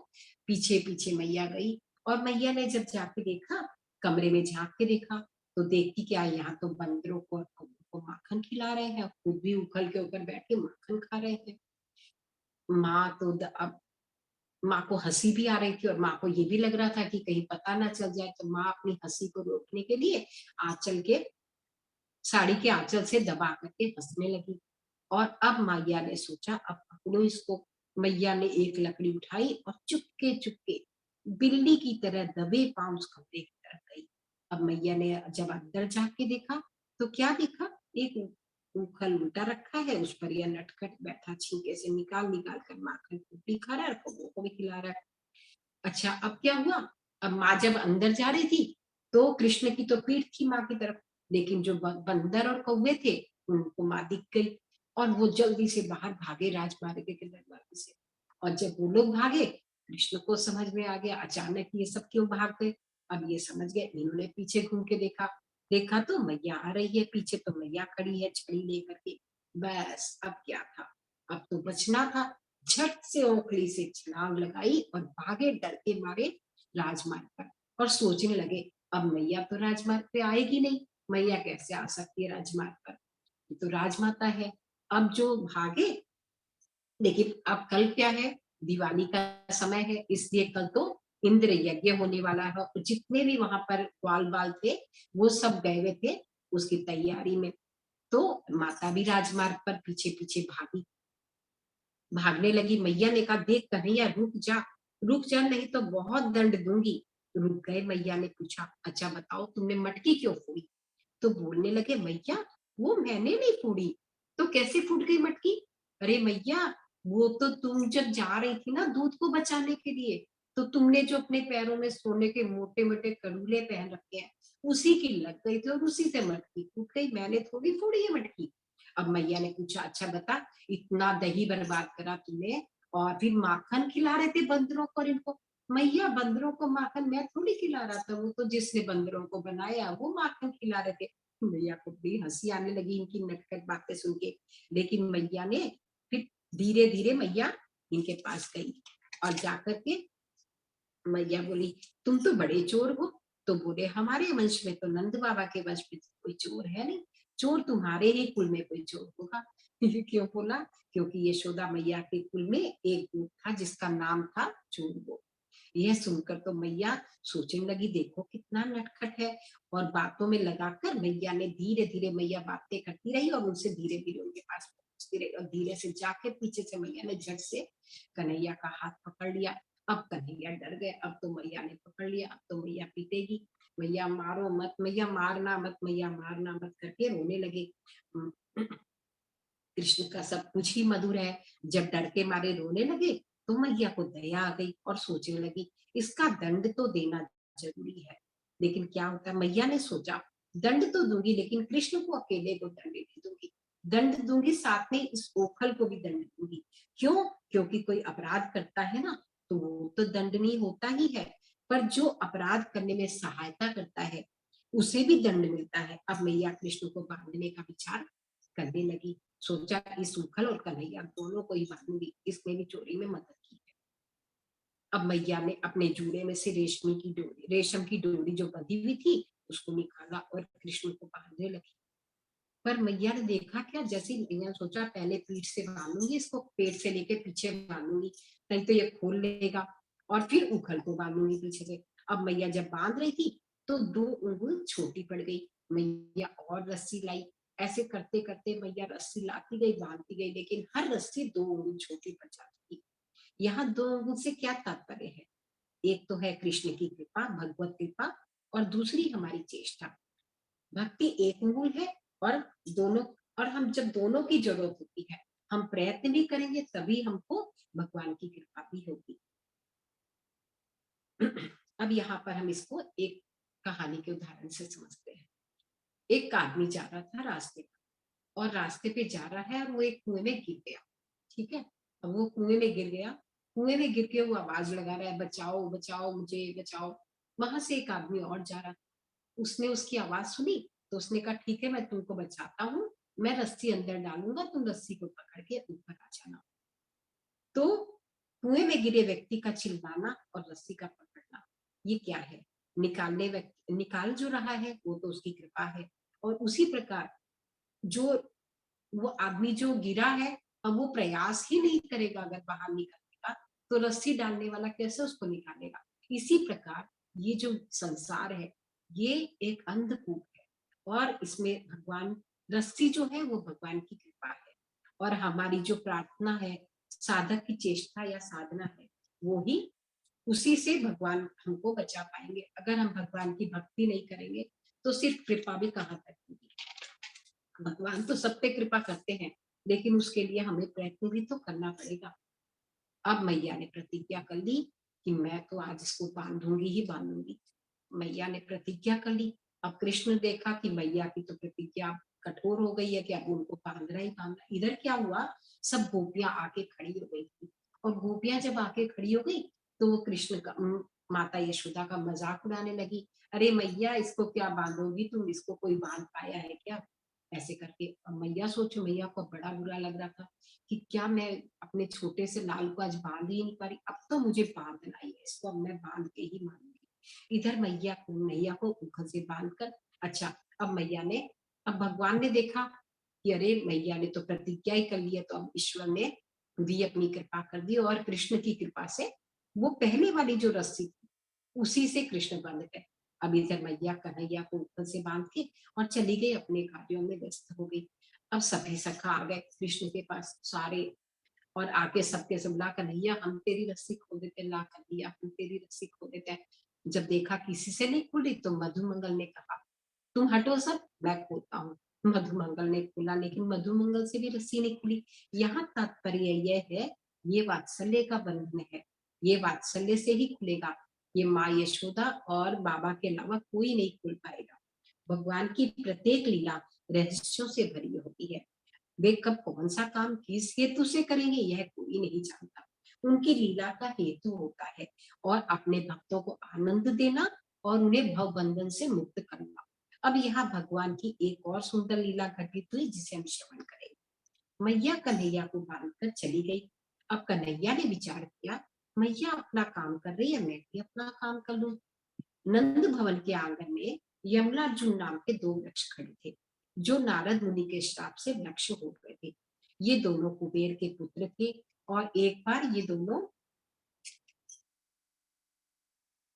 पीछे पीछे मैया गई, और मैया ने जब जाके देखा, कमरे में झांक के देखा, तो देखती क्या यहाँ तो बंदरों को और कौवों को माखन खिला रहे हैं, खुद भी उखल के ऊपर बैठ के माखन खा रहे थे। माँ तो अब माँ को हंसी भी आ रही थी और माँ को ये भी लग रहा था कि कहीं पता ना चल जाए, तो माँ अपनी हंसी को रोकने के लिए आंचल के साड़ी के आंचल से दबा करके हंसने लगी। और अब मैया ने सोचा अब पकड़ो इसको। मैया ने एक लकड़ी उठाई और चुपके चुपके बिल्ली की तरह दबे पांव उस कमरे की तरफ गई। अब मैया ने जब अंदर जाके देखा तो क्या देखा, एक उखल उल्टा रखा है, उस पर यह नटखट बैठा छींके से निकाल निकाल कर माखन कुट्टी खा रहा है और कौवों को भी खिला रहा है। अच्छा अब क्या हुआ, अब माँ जब अंदर जा रही थी तो कृष्ण की तो पीठ थी माँ की तरफ, लेकिन जो बंदर और कौवे थे उनको माँ दिख गई और वो जल्दी से बाहर भागे राजमार्ग के दरवाजे से। और जब वो लोग भागे कृष्ण को समझ में आ गया अचानक ये सब क्यों भाग गए। अब ये समझ गए, इन्होंने पीछे घूम के देखा, देखा तो मैया आ रही है, पीछे तो मैया खड़ी है छड़ी लेकर के। बस अब क्या था, अब तो बचना था। झट से ओखली से छलांग लगाई और भागे डर के मारे राजमार्ग पर और सोचने लगे अब मैया तो राजमार्ग पे आएगी नहीं, मैया कैसे आ सकती है राजमार्ग पर, ये तो राजमाता है। अब जो भागे, लेकिन अब कल क्या है, दिवाली का समय है, इसलिए कल तो इंद्र यज्ञ होने वाला है और जितने भी वहां पर ग्वाल बाल थे वो सब गए हुए थे उसकी तैयारी में। तो माता भी राजमार्ग पर पीछे पीछे भागी, भागने लगी। मैया ने कहा देख कन्हैया रुक जा नहीं तो बहुत दंड दूंगी। रुक गए। मैया ने पूछा अच्छा बताओ तुमने मटकी क्यों फोड़ी। तो बोलने लगे मैया वो मैंने नहीं फोड़ी। तो कैसे फूट गई मटकी। अरे मैया वो तो तुम जब जा रही थी ना दूध को बचाने के लिए, तो तुमने जो अपने पैरों में सोने के मोटे मोटे कड़ूले पहन रखे हैं उसी की लग गई थी और उसी से मटकी फूट गई, मैंने थोड़ी फोड़ी है मटकी। अब मैया ने पूछा अच्छा बता इतना दही बर्बाद करा तुमने और फिर माखन खिला रहे थे बंदरों को और इनको। मैया बंदरों को माखन मैं थोड़ी खिला रहा था, वो तो जिसने बंदरों को बनाया वो माखन खिला रहे थे। मैया को बड़ी हंसी आने लगी इनकी नटखट बातें सुन के। लेकिन मैया ने फिर धीरे धीरे मैया इनके पास गई और जाकर के मैया बोली तुम तो बड़े चोर हो। तो बोले हमारे वंश में तो नंद बाबा के वंश में कोई चोर है नहीं, चोर तुम्हारे ही कुल में कोई चोर होगा। ये क्यों बोला, क्योंकि यशोदा मैया के कुल में एक दूत था जिसका नाम था चोर। यह सुनकर तो मैया सोचने लगी देखो कितना नटखट है, और बातों में लगाकर मैया ने धीरे धीरे मैया बातें करती रही और उनसे धीरे धीरे उनके पास पहुंचती रही और धीरे से जाके पीछे से मैया ने झट से कन्हैया का हाथ पकड़ लिया। अब कन्हैया डर गए, अब तो मैया ने पकड़ लिया, अब तो मैया पीटेगी, मैया मारो मत, मैया मारना मत, मैया मारना मत करके रोने लगे। कृष्ण का सब कुछ ही मधुर है। जब डर के मारे रोने लगे तो मैया को दया आ गई और सोचने लगी इसका दंड तो देना जरूरी है। लेकिन क्या होता है, मैया ने सोचा दंड तो दूंगी लेकिन कृष्ण को अकेले को दंड नहीं दूंगी, दंड दूंगी साथ में इस ओखल को भी दंड दूंगी। क्यों, क्योंकि कोई अपराध करता है ना तो वो तो दंडनीय होता ही है, पर जो अपराध करने में सहायता करता है उसे भी दंड मिलता है। अब मैया कृष्ण को बांधने का विचार करने लगी, सोचा इस उखल और कन्हैया दोनों को ही बांधूंगी, इसने भी चोरी में मदद की है। अब मैया ने अपने जूड़े में से रेशम की डोरी जो बंधी हुई थी उसको निकाला और कृष्ण को बांधने लगी। पर मैया ने देखा क्या, जैसे मैया सोचा पहले पीठ से बांधूंगी इसको, पेट से लेके पीछे बांधूंगी नहीं तो ये खोल लेगा, और फिर उखल को बांधूंगी पीछे से। अब मैया जब बांध रही थी तो 2 उंगली छोटी पड़ गई, मैया और रस्सी लाई। ऐसे करते करते मैया रस्सी लाती गई बांधती गई, लेकिन हर रस्सी 2 उंगली छोटी पड़ जाती थी। यहाँ 2 उंगली से क्या तात्पर्य है, एक तो है कृष्ण की कृपा भगवत कृपा और दूसरी हमारी चेष्टा। भक्ति एक मूल है और दोनों, और हम जब दोनों की जरूरत होती है हम प्रयत्न भी करेंगे तभी हमको भगवान की कृपा भी होगी। अब यहाँ पर हम इसको एक कहानी के उदाहरण से समझते हैं। एक आदमी जा रहा था रास्ते पर और रास्ते पे जा रहा है और वो एक कुएं में गिर गया। ठीक है, अब वो कुएं में गिर गया, कुएं में गिर के वो आवाज लगा रहा है बचाओ बचाओ मुझे बचाओ। वहां से एक आदमी और जा रहा, उसने उसकी आवाज सुनी तो उसने कहा ठीक है मैं तुमको बचाता हूँ, मैं रस्सी अंदर डालूंगा तुम रस्सी को पकड़ के ऊपर आ जाना। तो कुएं में गिरे व्यक्ति का चिल्लाना और रस्सी का पकड़ना ये क्या है, निकाल जो रहा है वो तो उसकी कृपा है। और उसी प्रकार जो वो आदमी जो गिरा है अब वो प्रयास ही नहीं करेगा अगर बाहर निकलने का, तो रस्सी डालने वाला कैसे उसको निकालेगा। इसी प्रकार ये जो संसार है ये एक अंधकूप है और इसमें भगवान, रस्सी जो है वो भगवान की कृपा है और हमारी जो प्रार्थना है, साधक की चेष्टा या साधना है, वो ही उसी से भगवान हमको बचा पाएंगे। अगर हम भगवान की भक्ति नहीं करेंगे तो सिर्फ कृपा भी कहाँ तक होगी। भगवान तो सब पे कृपा करते हैं, लेकिन उसके लिए हमें प्रयत्न भी तो करना पड़ेगा। अब मैया ने प्रतिज्ञा कर ली कि मैं तो आज इसको बांधूंगी ही बांधूंगी। मैया ने प्रतिज्ञा कर ली। अब कृष्ण देखा कि मैया की तो प्रतिज्ञा कठोर हो गई है कि अब उनको बांधना ही बांधना। इधर क्या हुआ, सब गोपियां आके खड़ी हो गई थी, और गोपियां जब आके खड़ी हो गई तो वो कृष्ण का माता यशोदा का मजाक उड़ाने लगी। अरे मैया, इसको क्या बांधोगी तुम, इसको कोई बांध पाया है क्या, ऐसे करके। अब मैया सोचो, मैया को बड़ा बुरा लग रहा था कि क्या मैं अपने छोटे से लाल को आज बांध ही नहीं पा रही, अब तो मुझे बांधना ही है, इसको अब मैं बांध के ही मानूंगी। इधर मैया को उंगल से बांध कर, अच्छा, अब मैया ने, अब भगवान ने देखा कि अरे मैया ने तो प्रतिज्ञा ही कर ली है, तो अब ईश्वर ने खुद ही अपनी कृपा कर दी, और कृष्ण की कृपा से वो पहले वाली जो रस्सी थी उसी से कृष्ण बंध गए। अब इधर मैया कन्हैया को ऊपर से बांध के और चली गई, अपने कार्यों में व्यस्त हो गई। अब सभी सखा आ गए कृष्ण के पास सारे, और आके सबके सब, ला कन्हैया हम तेरी रस्सी खोल देते, ला कन्हैया हम तेरी रस्सी खोल देते हैं। जब देखा किसी से नहीं खुली तो मधुमंगल ने कहा तुम हटो सब, मैं खोलता हूँ। मधुमंगल ने खोला, लेकिन मधुमंगल से भी रस्सी नहीं खुली। यहाँ तात्पर्य यह है, ये वात्सल्य का बंधन है, ये वात्सल्य से ही खुलेगा। ये माँ यशोदा और बाबा के अलावा कोई नहीं खोल पाएगा। भगवान की प्रत्येक लीला रहस्यों से भरी होती है। वे कब कौन सा काम किस हेतु से करेंगे यह कोई नहीं जानता। उनकी लीला का हेतु होता है और अपने भक्तों को आनंद देना और उन्हें भव बंधन से मुक्त करना। अब यहाँ भगवान की एक और सुंदर लीला घटित हुई जिसे हम श्रवण करेंगे। मैया कन्हैया को बांधकर चली गई। अब कन्हैया ने विचार किया, मैया अपना काम कर रही है, मैं भी अपना काम कर लूं। नंद भवन के आंगन में यमलार्जुन नाम के दो वृक्ष खड़े थे, जो नारद मुनि के श्राप से वृक्ष हो गए थे। ये दोनों कुबेर के पुत्र थे, और एक बार ये दोनों,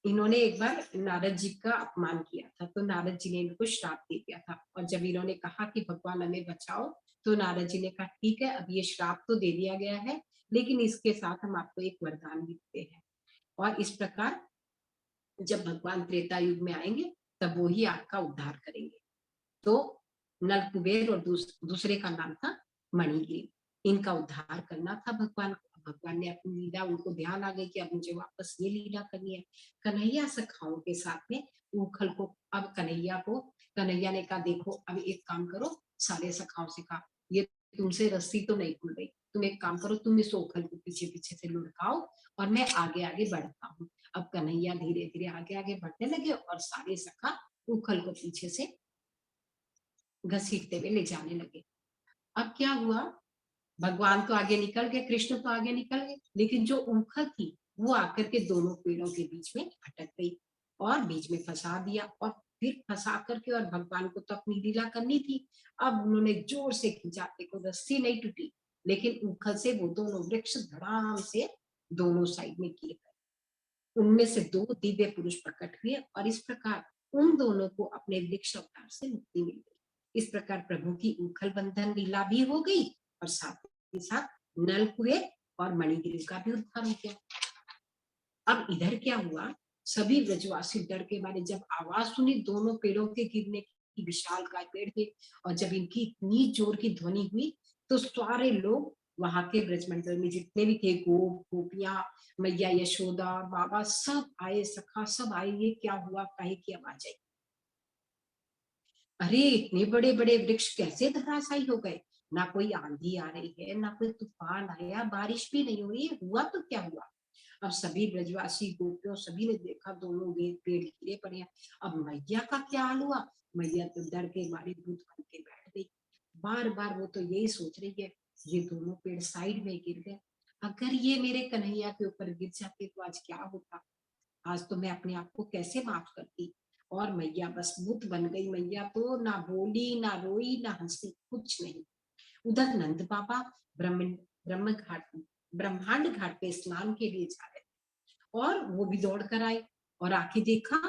इन्होंने एक बार नारद जी का अपमान किया था, तो नारद जी ने इनको श्राप दे दिया था। और जब इन्होंने कहा कि भगवान हमें बचाओ, तो नारद जी ने कहा ठीक है, अब ये श्राप तो दे दिया गया है, लेकिन इसके साथ हम आपको एक वरदान भी देते हैं। और इस प्रकार जब भगवान त्रेता युग में आएंगे तब वो ही आपका उद्धार करेंगे। तो नल कुबेर और दूसरे का नाम था मणिग्रीव। इनका उद्धार करना था भगवान को। भगवान ने अपनी लीला, उनको ध्यान आ गई कि अब मुझे वापस ये लीला करनी है। कन्हैया सखाओं के साथ में उखल को, अब कन्हैया ने कहा देखो अब एक काम करो, सारे सखाओं से कहा ये तुमसे रस्सी तो नहीं खुल गई, तुम एक काम करो, तुम इस उखल को पीछे पीछे से लुढ़काओ और मैं आगे आगे बढ़ता हूँ। अब कन्हैया धीरे धीरे आगे आगे बढ़ने लगे और सारे सखा उखल को पीछे से घसीटते हुए ले जाने लगे। अब क्या हुआ, भगवान तो आगे निकल गए, कृष्ण तो आगे निकल गए, लेकिन जो उखल थी वो आकर के दोनों पेड़ों के बीच में अटक गई और बीच में फंसा दिया। और फिर फंसा करके, और भगवान को तो अपनी लीला करनी थी, अब उन्होंने जोर से खींचा, देखो रस्सी नहीं टूटी, लेकिन उखल से वो दोनों वृक्ष धड़ाम से दोनों साइड में गिर गए। उनमें से दो दिव्य पुरुष प्रकट हुए और इस प्रकार उन दोनों को अपने वृक्ष अवतार से मुक्ति मिल गई। इस प्रकार प्रभु की उखल बंधन लीला भी हो गई और साथ ही साथ नल कुबेर और मणिगिरी का भी उद्धार हो गया। अब इधर क्या हुआ, सभी ब्रजवासी डर के मारे जब आवाज सुनी दोनों पेड़ों के गिरने की, विशाल काय पेड़ थे, और जब इनकी इतनी जोर की ध्वनि हुई तो सारे लोग वहां के ब्रजमंडल में जितने भी थे, गोपियां, मैया यशोदा, बाबा सब आए, सखा सब आए, ये क्या हुआ, काहे की आवाज आई। अरे इतने बड़े बड़े वृक्ष कैसे धराशायी हो गए, ना कोई आंधी आ रही है, ना कोई तूफान आया, बारिश भी नहीं हो रही है, हुआ तो क्या हुआ। अब सभी ब्रजवासी गोपियों सभी ने देखा दोनों पेड़ गिरे पड़े हैं। अब मैया का क्या हाल हुआ, मैया तो डर के मारे भूत बन के बैठ गई। बार बार वो तो यही सोच रही है, ये दोनों पेड़ साइड में गिर गए, अगर ये मेरे कन्हैया के ऊपर गिर जाते तो आज क्या होता, आज तो मैं अपने आप को कैसे माफ करती। और मैया बस भूत बन गई, मैया तो ना बोली ना रोई ना हंसी, कुछ नहीं। उधर नंद बाबा ब्रह्म ब्रह्म घाट ब्रह्मांड घाट पे स्नान के लिए जा रहे थे, और वो भी दौड़ कर आए और आके देखा,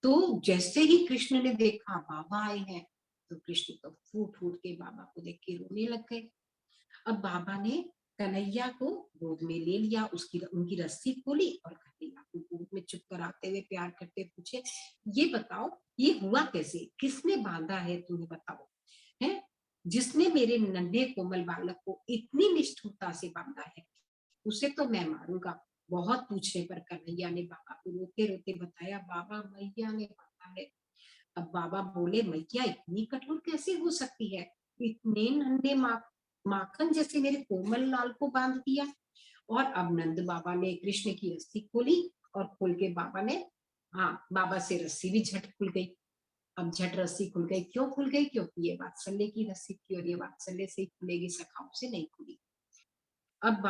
तो जैसे ही कृष्ण ने देखा बाबा आए हैं, तो कृष्ण तो फूट फूट के बाबा को देख के रोने लग गए। अब बाबा ने कन्हैया को गोद में ले लिया, उसकी उनकी रस्सी खोली और कन्हैया को गोद में चुप कराते हुए प्यार करते पूछे, ये बताओ ये हुआ कैसे, किसने बांधा है, तुम्हें बताओ। है, जिसने मेरे नन्हे कोमल बालक को इतनी निष्ठुरता से बांधा है, उसे तो मैं मारूंगा। बहुत पूछने पर कन्हैया ने बाबा को रोते रोते बताया, बाबा मैया ने बांधा है। अब बाबा बोले, मैया इतनी कठोर कैसे हो सकती है, इतने नन्हे माखन जैसे मेरे कोमल लाल को बांध दिया। और अब नंद बाबा ने कृष्ण की रस्सी खोली और खोल के बाबा ने, बाबा से रस्सी भी झट खुल गई। अब झट रस्सी खुल गई, क्यों खुल गई? क्योंकि ये वात्सल्य की रस्सी थी और ये वात्सल्य से ही खुलेगी, सखाओं से नहीं खुली। अब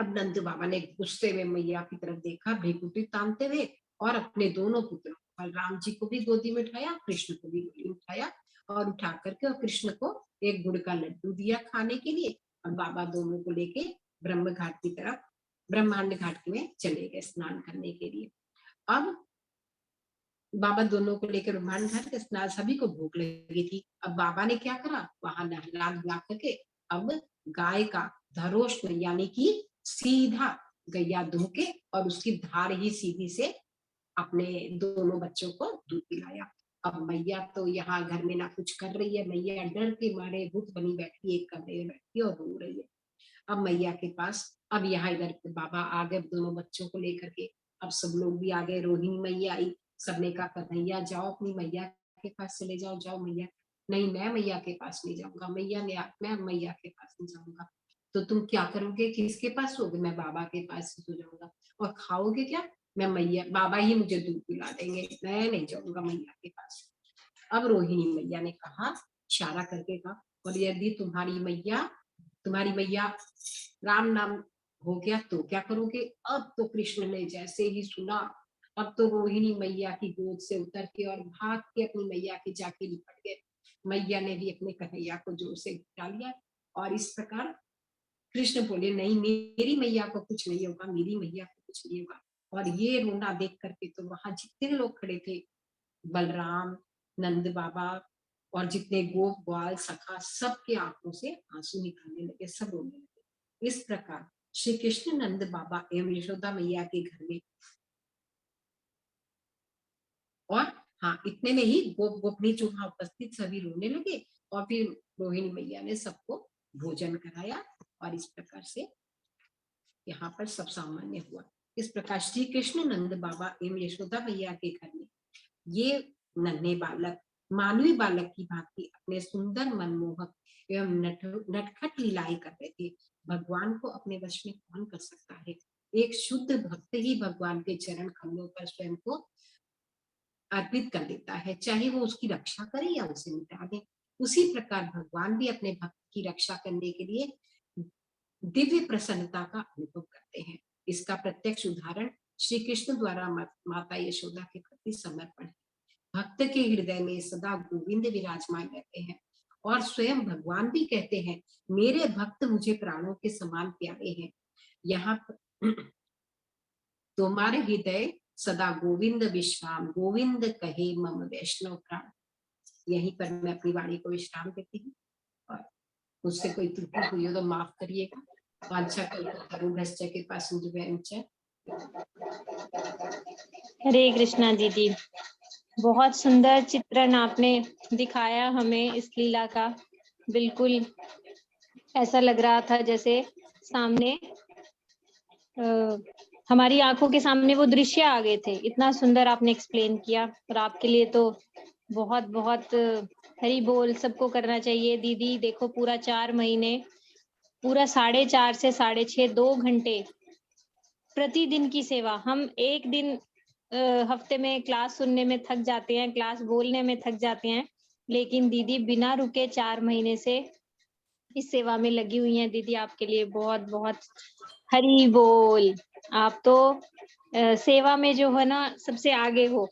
नंद बाबा ने गुस्से में मैया की तरफ देखा, भेकुटी तानते हुए, और अपने दोनों पुत्रों, बलराम जी को भी गोदी में उठाया, कृष्ण को भी गोदी में उठाया, और उठा करके और कृष्ण को एक गुड़ का लड्डू दिया खाने के लिए। और बाबा दोनों को लेके ब्रह्म घाट की तरफ, ब्रह्मांड घाट में चले गए स्नान करने के लिए। अब बाबा दोनों को लेकर ब्रह्मांड घाट के स्नान, सभी को भूख लगी थी। अब बाबा ने क्या करा, वहां नहला धुला करके अब गाय का धरोष यानी कि सीधा गैया धो के और उसकी धार ही सीधी से अपने दोनों बच्चों को दूध पिलाया। अब मैया तो यहाँ घर में ना कुछ कर रही है, मैया डर के मारे भूत बनी बैठी, एक कमरे में बैठी और रो रही है। अब मैया के पास, अब यहाँ इधर बाबा आ गए दोनों बच्चों को लेकर के, अब सब लोग भी आ गए, रोहिणी मैया आई, सबने कहा कन्हैया जाओ अपनी मैया के पास चले जाओ, जाओ मैया। नहीं, मैं मैया के पास नहीं जाऊंगा। मैया ने, मैं मैया के पास नहीं जाऊंगा। तो तुम क्या करोगे, किसके पास सोगे? मैं बाबा के पास सो जाऊंगा। और खाओगे क्या? मैं मैया, बाबा ही मुझे दूध पिला देंगे, मैं नहीं जाऊंगा मैया के पास। अब रोहिणी मैया ने कहा, इशारा करके कहा, और यदि तुम्हारी मैया राम नाम हो गया तो क्या करोगे? अब तो कृष्ण ने जैसे ही सुना, अब तो रोहिणी मैया की गोद से उतर के और भाग के अपनी मैया के जाके लिपट गए। मैया ने भी अपने कन्हैया को जोर से उठा लिया, और इस प्रकार कृष्ण बोले, नहीं मेरी मैया को कुछ नहीं होगा, मेरी मैया को कुछ नहीं होगा। और ये रोना देख करके तो वहां जितने लोग खड़े थे, बलराम, नंद बाबा और जितने गोप ग्वाल सखा, सबके आंखों से आंसू निकलने लगे, सब रोने लगे। इस प्रकार श्री कृष्ण नंद बाबा एवं यशोदा मैया के घर में, और इतने में ही गोप गोपनी जो वहां उपस्थित सभी रोने लगे, और फिर रोहिणी मैया ने सबको भोजन कराया, और इस प्रकार से यहाँ पर सब सामान्य हुआ। इस प्रकार श्री कृष्ण नंद बाबा एवं यशोदा मैया के घर में ये नन्हे बालक मानवीय बालक की भांति अपने सुंदर, मनमोहक एवं नटखट लीलाएं कर रहे थे। भगवान को अपने वश में कौन कर सकता है? एक शुद्ध भक्त ही भगवान के चरण कमलों पर स्वयं को अर्पित कर देता है, चाहे वो उसकी रक्षा करे या उसे मिटा दे। उसी प्रकार भगवान भी अपने भक्त की रक्षा करने के लिए दिव्य प्रसन्नता का अनुभव करते हैं। इसका प्रत्यक्ष उदाहरण श्री कृष्ण द्वारा माता यशोदा के प्रति समर्पण है। भक्त के हृदय में सदा गोविंद विराजमान रहते हैं, और स्वयं भगवान भी कहते हैं, मेरे भक्त मुझे प्राणों के समान प्यारे हैं। यहाँ तुम्हारे हृदय सदा गोविंद विश्राम, गोविंद कहे मम वैष्णव प्राण। यहीं पर मैं अपनी वाणी को विश्राम देती हूँ, और मुझसे कोई त्रुटि हुई हो तो माफ करिएगा। वांछा कल्पतरुभ्यश्च कृपा सिंधुभ्यश्च। हरे कृष्णा दीदी, बहुत सुंदर चित्रण आपने दिखाया हमें इस लीला का। बिल्कुल ऐसा लग रहा था जैसे सामने हमारी आंखों के सामने वो दृश्य आ गए थे। इतना सुंदर आपने एक्सप्लेन किया, और आपके लिए तो बहुत बहुत हरी बोल सबको करना चाहिए। दीदी देखो, पूरा 4 महीने, पूरा 4.5 से 6.5 2 घंटे प्रतिदिन की सेवा। हम एक दिन हफ्ते में क्लास सुनने में थक जाते हैं, क्लास बोलने में थक जाते हैं, लेकिन दीदी बिना रुके 4 महीने से इस सेवा में लगी हुई हैं। दीदी आपके लिए बहुत बहुत हरी बोल। आप तो सेवा में जो है ना सबसे आगे हो,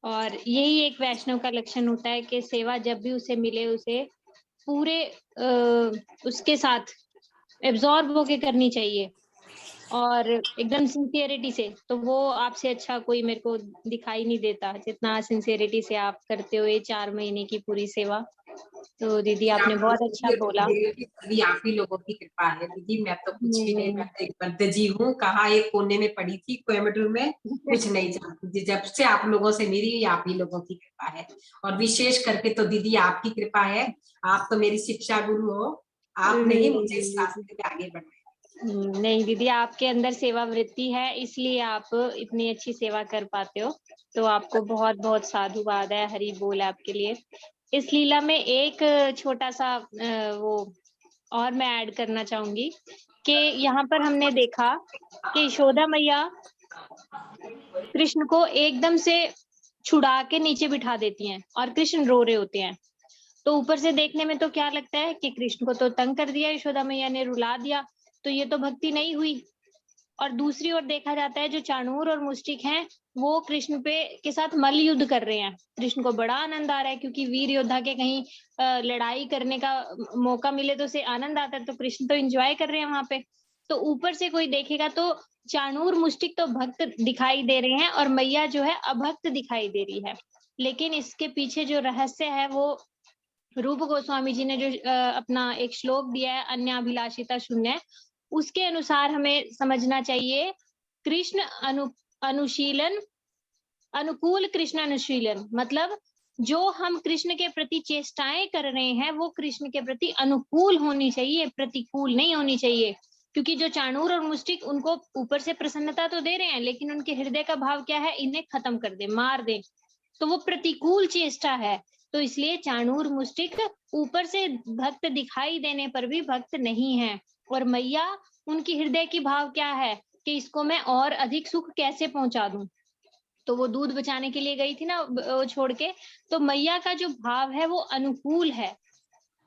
और यही एक वैष्णव का लक्षण होता है कि सेवा जब भी उसे मिले उसे पूरे उसके साथ एब्जॉर्ब होके करनी चाहिए, और एकदम सिंसियरिटी से। तो वो आपसे अच्छा कोई मेरे को दिखाई नहीं देता, जितना सिंसियरिटी से आप करते हो ये 4 महीने की पूरी सेवा। तो दीदी आपने बहुत अच्छा बोला। दीदी आप ही लोगों की कृपा है दीदी, मैं तो कुछ भी नहीं, मैं तो एक बद्दजी हूँ, कहाँ एक कोने में पड़ी थी कोयम्बटूर में, कुछ नहीं जानती थी। जब से आप लोगों से मिली, आप ही लोगों की कृपा है, और विशेष करके तो दीदी आपकी कृपा है। आप तो मेरी शिक्षा गुरु हो, आपने ही मुझे इस रास्ते पे आगे बढ़ाया। नहीं दीदी, आपके अंदर सेवा वृत्ति है, इसलिए आप इतनी अच्छी सेवा कर पाते हो। तो आपको बहुत बहुत साधुवाद है, हरि बोल आपके लिए। इस लीला में एक छोटा सा वो और मैं ऐड करना चाहूंगी कि यहाँ पर हमने देखा कि यशोदा मैया कृष्ण को एकदम से छुड़ा के नीचे बिठा देती हैं और कृष्ण रो रहे होते हैं। तो ऊपर से देखने में तो क्या लगता है कि कृष्ण को तो तंग कर दिया यशोदा मैया ने, रुला दिया, तो ये तो भक्ति नहीं हुई। और दूसरी ओर देखा जाता है जो चाणूर और मुष्टिक हैं वो कृष्ण पे के साथ मल्ल युद्ध कर रहे हैं। कृष्ण को बड़ा आनंद आ रहा है क्योंकि वीर योद्धा के कहीं लड़ाई करने का मौका मिले तो उसे आनंद आता है, तो कृष्ण तो एंजॉय कर रहे हैं वहां पे। तो ऊपर से कोई देखेगा तो चाणूर मुष्टिक तो भक्त दिखाई दे रहे हैं और मैया जो है अभक्त दिखाई दे रही है। लेकिन इसके पीछे जो रहस्य है वो रूप गोस्वामी जी ने जो अपना एक श्लोक दिया है, अन्याभिलाषिता शून्य, उसके अनुसार हमें समझना चाहिए कृष्ण अनुशीलन, अनुकूल कृष्ण अनुशीलन, मतलब जो हम कृष्ण के प्रति चेष्टाएं कर रहे हैं वो कृष्ण के प्रति अनुकूल होनी चाहिए, प्रतिकूल नहीं होनी चाहिए। क्योंकि जो चाणूर और मुष्टिक उनको ऊपर से प्रसन्नता तो दे रहे हैं, लेकिन उनके हृदय का भाव क्या है, इन्हें खत्म कर दे, मार दे, तो वो प्रतिकूल चेष्टा है। तो इसलिए चाणूर मुष्टिक ऊपर से भक्त दिखाई देने पर भी भक्त नहीं है। और मैया, उनकी हृदय की भाव क्या है कि इसको मैं और अधिक सुख कैसे पहुंचा दूं। तो वो दूध बचाने के लिए गई थी ना छोड़ के, तो मैया का जो भाव है वो अनुकूल है।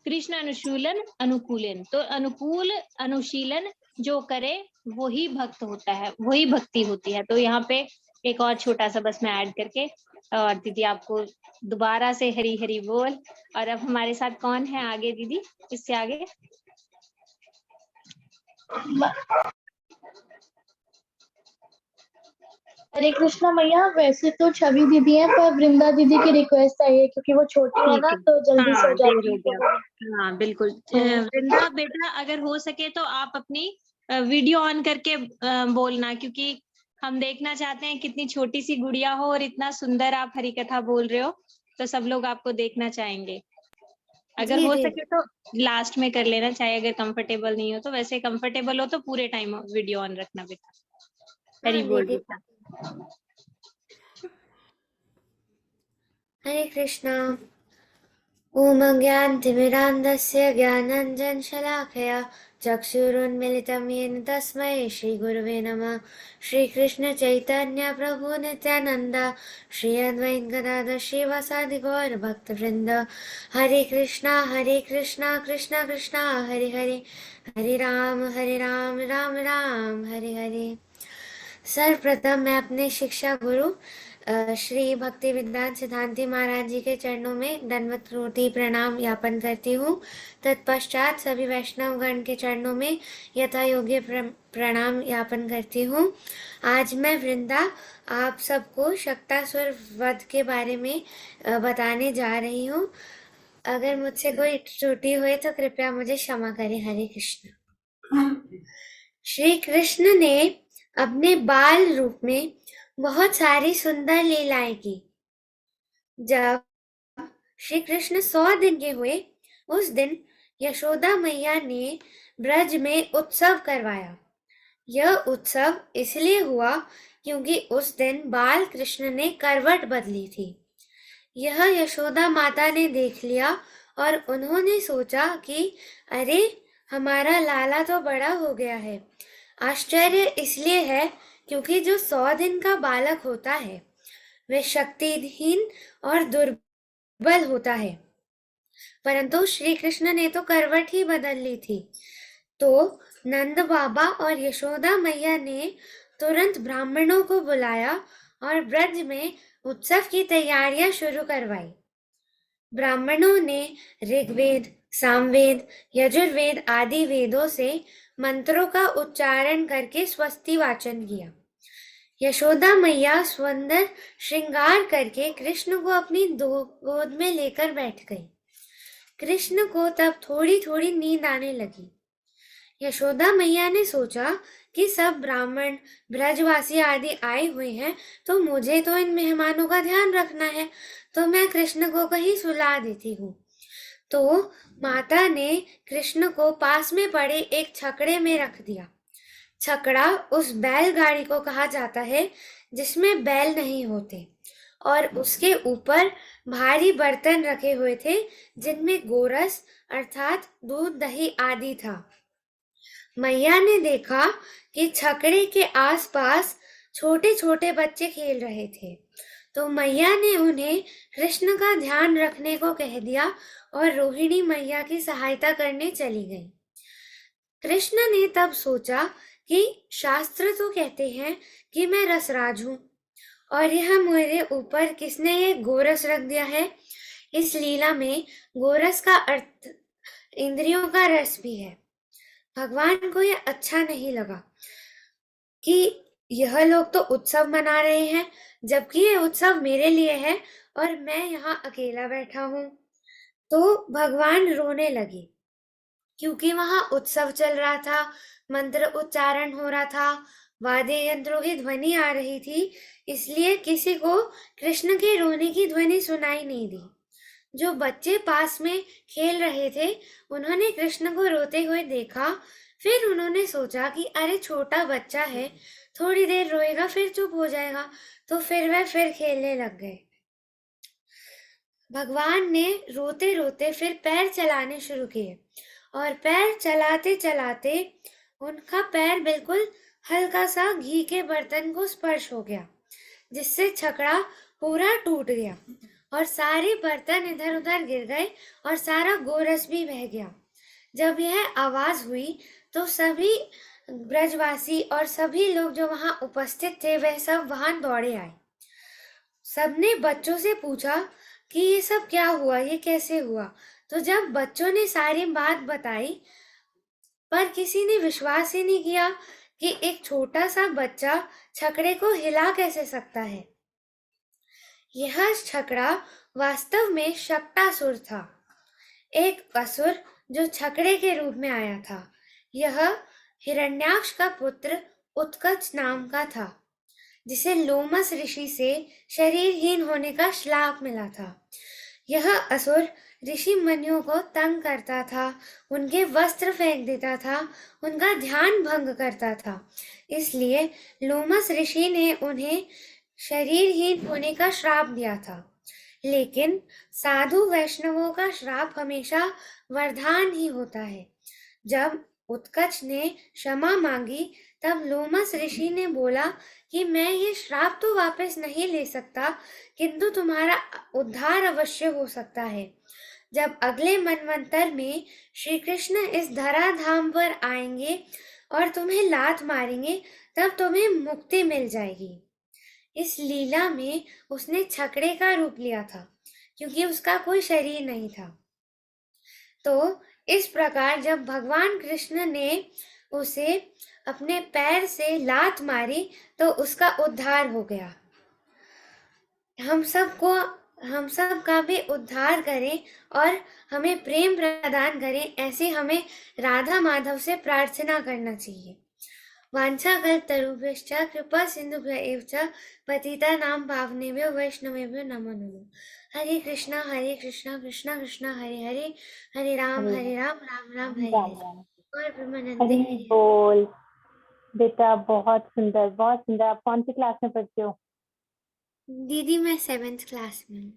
कृष्ण अनुशीलन अनुकूलन, तो अनुकूल अनुशीलन जो करे वही भक्त होता है, वही भक्ति होती है। तो यहाँ पे एक और छोटा सा बस मैं ऐड करके, और दीदी आपको दोबारा से हरी हरी बोल। और अब हमारे साथ कौन है आगे दीदी, इससे आगे? हरे कृष्णा मैया, वैसे तो छवि दीदी है पर वृंदा दीदी की रिक्वेस्ट आई है क्योंकि वो छोटी है ना, तो जल्दी से हो देर जाती हो है गया। हाँ बिल्कुल। वृंदा बेटा, अगर हो सके तो आप अपनी वीडियो ऑन करके बोलना, क्योंकि हम देखना चाहते हैं कितनी छोटी सी गुड़िया हो और इतना सुंदर आप हरी कथा बोल रहे हो, तो सब लोग आपको देखना चाहेंगे। अगर हो सके तो लास्ट में कर लेना, चाहे अगर कंफर्टेबल नहीं हो तो। वैसे कंफर्टेबल हो तो पूरे टाइम वीडियो ऑन रखना बेटा। हरी बोल बेटा। हरे कृष्णा। ॐ अज्ञानतिमिरान्धस्य ज्ञानाञ्जनशलाकया चक्षुरुन्मिलितं येन तस्मै श्रीगुरवे नमः। श्रीकृष्णचैतन्य प्रभु नित्यानन्द श्री अद्वैत गदाधर श्रीवासादि गौरभक्तवृन्द। हरे कृष्णा कृष्णा कृष्णा हरे हरे, हरे राम राम राम हरे हरे। सर्वप्रथम मैं अपने शिक्षा गुरु श्री भक्ति वेदांत सिद्धांति महाराज जी के चरणों में दंडवत कोटि प्रणाम ज्ञापन करती हूँ। तत्पश्चात सभी वैष्णव गण के चरणों में यथा योग्य प्रणाम ज्ञापन करती हूँ। आज मैं वृंदा आप सबको शक्तासुर वध के बारे में बताने जा रही हूँ। अगर मुझसे कोई त्रुटि हुई तो कृपया मुझे क्षमा करें। हरे कृष्ण। श्री कृष्ण ने अपने बाल रूप में बहुत सारी सुंदर लीलाएं की। जब श्री कृष्ण 100 दिन के हुए, उस दिन यशोदा मैया ने ब्रज में उत्सव करवाया। यह उत्सव इसलिए हुआ क्योंकि उस दिन बाल कृष्ण ने करवट बदली थी। यह यशोदा माता ने देख लिया और उन्होंने सोचा कि अरे, हमारा लाला तो बड़ा हो गया है। आश्चर्य इसलिए है क्योंकि जो 100 दिन का बालक होता है वह शक्तिहीन और दुर्बल होता है, परंतु श्री कृष्ण ने तो करवट ही बदल ली थी। तो नंद बाबा और यशोदा मैया ने तुरंत ब्राह्मणों को बुलाया और ब्रज में उत्सव की तैयारियां शुरू करवाई। ब्राह्मणों ने ऋग्वेद, सामवेद, यजुर्वेद आदि वेदों से मंत्रों का उच्चारण करके स्वस्ति वाचन किया। यशोदा मैया सुंदर श्रृंगार करके कृष्ण को अपनी गोद में लेकर बैठ गई। कृष्ण को तब थोड़ी थोड़ी नींद आने लगी। यशोदा मैया ने सोचा कि सब ब्राह्मण ब्रजवासी आदि आए हुए हैं, तो मुझे तो इन मेहमानों का ध्यान रखना है, तो मैं कृष्ण को कहीं सुला देती हूँ। तो माता ने कृष्ण को पास में पड़े एक छकड़े में रख दिया। छकड़ा उस बैलगाड़ी को कहा जाता है जिसमें बैल नहीं होते, और उसके ऊपर भारी बर्तन रखे हुए थे जिनमें गोरस अर्थात दूध दही आदि था। मैया ने देखा कि छकड़े के आसपास छोटे छोटे बच्चे खेल रहे थे, तो मैया ने उन्हें कृष्ण का ध्यान रखने को कह दिया और रोहिणी मैया की सहायता करने चली गई। कृष्ण ने तब सोचा कि शास्त्र तो कहते हैं कि मैं रसराज हूं, और यह मेरे ऊपर किसने ये गोरस रख दिया है। इस लीला में गोरस का अर्थ इंद्रियों का रस भी है। भगवान को यह अच्छा नहीं लगा कि यह लोग तो उत्सव मना रहे हैं, जबकि ये उत्सव मेरे लिए है और मैं यहाँ अकेला बैठा हूँ। तो भगवान रोने लगे, क्योंकि वहां उत्सव चल रहा था, मंत्र उच्चारण हो रहा था, वाद्य यंत्रों की ध्वनि आ रही थी, इसलिए किसी को कृष्ण के रोने की ध्वनि सुनाई नहीं दी। जो बच्चे पास में खेल रहे थे, उन्होंने कृष्ण को रोते हुए देखा। फिर उन्होंने सोचा कि अरे छोटा बच्चा है, थोड़ी देर रोएगा फिर चुप हो जाएगा, तो फिर वह फिर खेलने लग गए। भगवान ने रोते रोते फिर पैर चलाने शुरू किए, और पैर चलाते चलाते उनका पैर बिल्कुल हल्का सा घी के बर्तन को स्पर्श हो गया, जिससे छकड़ा पूरा टूट गया और सारे बर्तन इधर उधर गिर गए और सारा गोरस भी बह गया। जब यह आवाज हुई तो सभी ब्रजवासी और सभी लोग जो वहां उपस्थित थे वह सब वहां दौड़े आए। सबने बच्चों से पूछा कि ये सब क्या हुआ, ये कैसे हुआ। तो जब बच्चों ने सारी बात बताई, पर किसी ने विश्वास ही नहीं किया कि एक छोटा सा बच्चा छकड़े को हिला कैसे सकता है। यह छकड़ा वास्तव में शक्टासुर था, एक असुर जो छकड़े के रूप में आया था। यह हिरण्याक्ष का पुत्र उत्कच नाम का था, जिसे लोमस ऋषि से शरीरहीन होने का श्राप मिला था। यह असुर ऋषि मुनियों को तंग करता था, उनके वस्त्र फेंक देता था, उनका ध्यान भंग करता था। इसलिए लोमस ऋषि ने उन्हें शरीरहीन होने का श्राप दिया था। लेकिन साधु वैष्णवों का श्राप हमेशा वरदान ही होता है। जब उत्कच ने क्षमा मांगी, तब लोमस ऋषि ने बोला कि मैं ये श्राप तो वापस नहीं ले सकता, किंतु तुम्हारा उद्धार अवश्य हो सकता है। जब अगले मनवंतर में श्री कृष्ण इस धराधाम पर आएंगे और तुम्हें लात मारेंगे, तब तुम्हें मुक्ति मिल जाएगी। इस लीला में उसने छकड़े का रूप लिया था, क्योंकि उसका कोई शरीर नहीं था। तो इस प्रकार जब भगवान कृष्ण ने उसे अपने पैर से लात मारी, तो उसका उद्धार हो गया। हम सब का भी उद्धार करें और हमें प्रेम प्रदान करें, ऐसे हमें राधा माधव से प्रार्थना करना चाहिए। वाञ्छाकल्पतरुभ्यश्च कृपा सिन्धुभ्य एव च पतितानां पावनेभ्यो वैष्णवेभ्यो नमो नमः। हरे कृष्णा कृष्णा कृष्णा हरे हरे, हरे राम राम राम हरे हरे। और ब्रह्मानंदे हरि हरे। बोल। बेटा बहुत सुंदर, बहुत सुंदर। आप कौन सी क्लास में पढ़ते हो? दीदी मैं 7th क्लास में हूँ।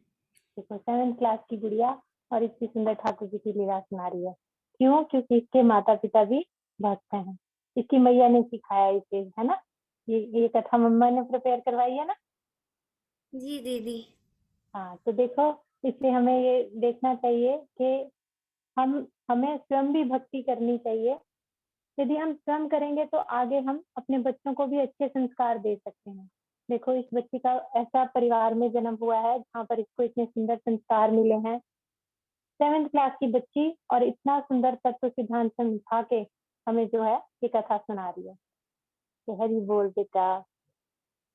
देखो 7th क्लास की गुड़िया और इतनी सुंदर ठाकुर जी की लीला सुना रही है। क्यों? क्योंकि इसके माता पिता भी भक्त हैं, इसकी मैया ने सिखाया इसे, है ना। ये कथा मम्मा ने प्रिपेयर करवाई है ना। जी दीदी। हाँ, तो देखो, इसलिए हमें ये देखना चाहिए कि हमें स्वयं भी भक्ति करनी चाहिए। यदि हम स्वयं करेंगे तो आगे हम अपने बच्चों को भी अच्छे संस्कार दे सकते हैं। देखो, इस बच्ची का ऐसा परिवार में जन्म हुआ है जहाँ पर इसको इतने सुंदर संस्कार मिले हैं। 7th क्लास की बच्ची और इतना सुंदर तत्व सिद्धांत समझा के हमें जो है ये कथा सुना रही है। तो हरि बोल बेटा।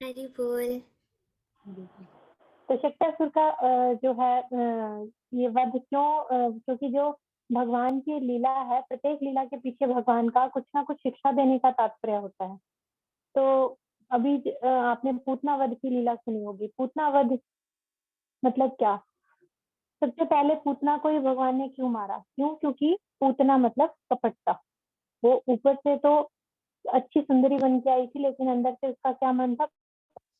हरि बोल। तो शक्तासुर का जो है ये वध क्यों, क्योंकि जो भगवान की लीला है, प्रत्येक लीला के पीछे भगवान का कुछ ना कुछ शिक्षा देने का तात्पर्य होता है। तो अभी आपने पूतना वध की लीला सुनी होगी। पूतना वध मतलब क्या? सबसे पहले पूतना को ही भगवान ने क्यों मारा? क्यों? क्योंकि पूतना मतलब कपटता। वो ऊपर से तो अच्छी सुंदरी बन के आई थी, लेकिन अंदर से उसका क्या मन था?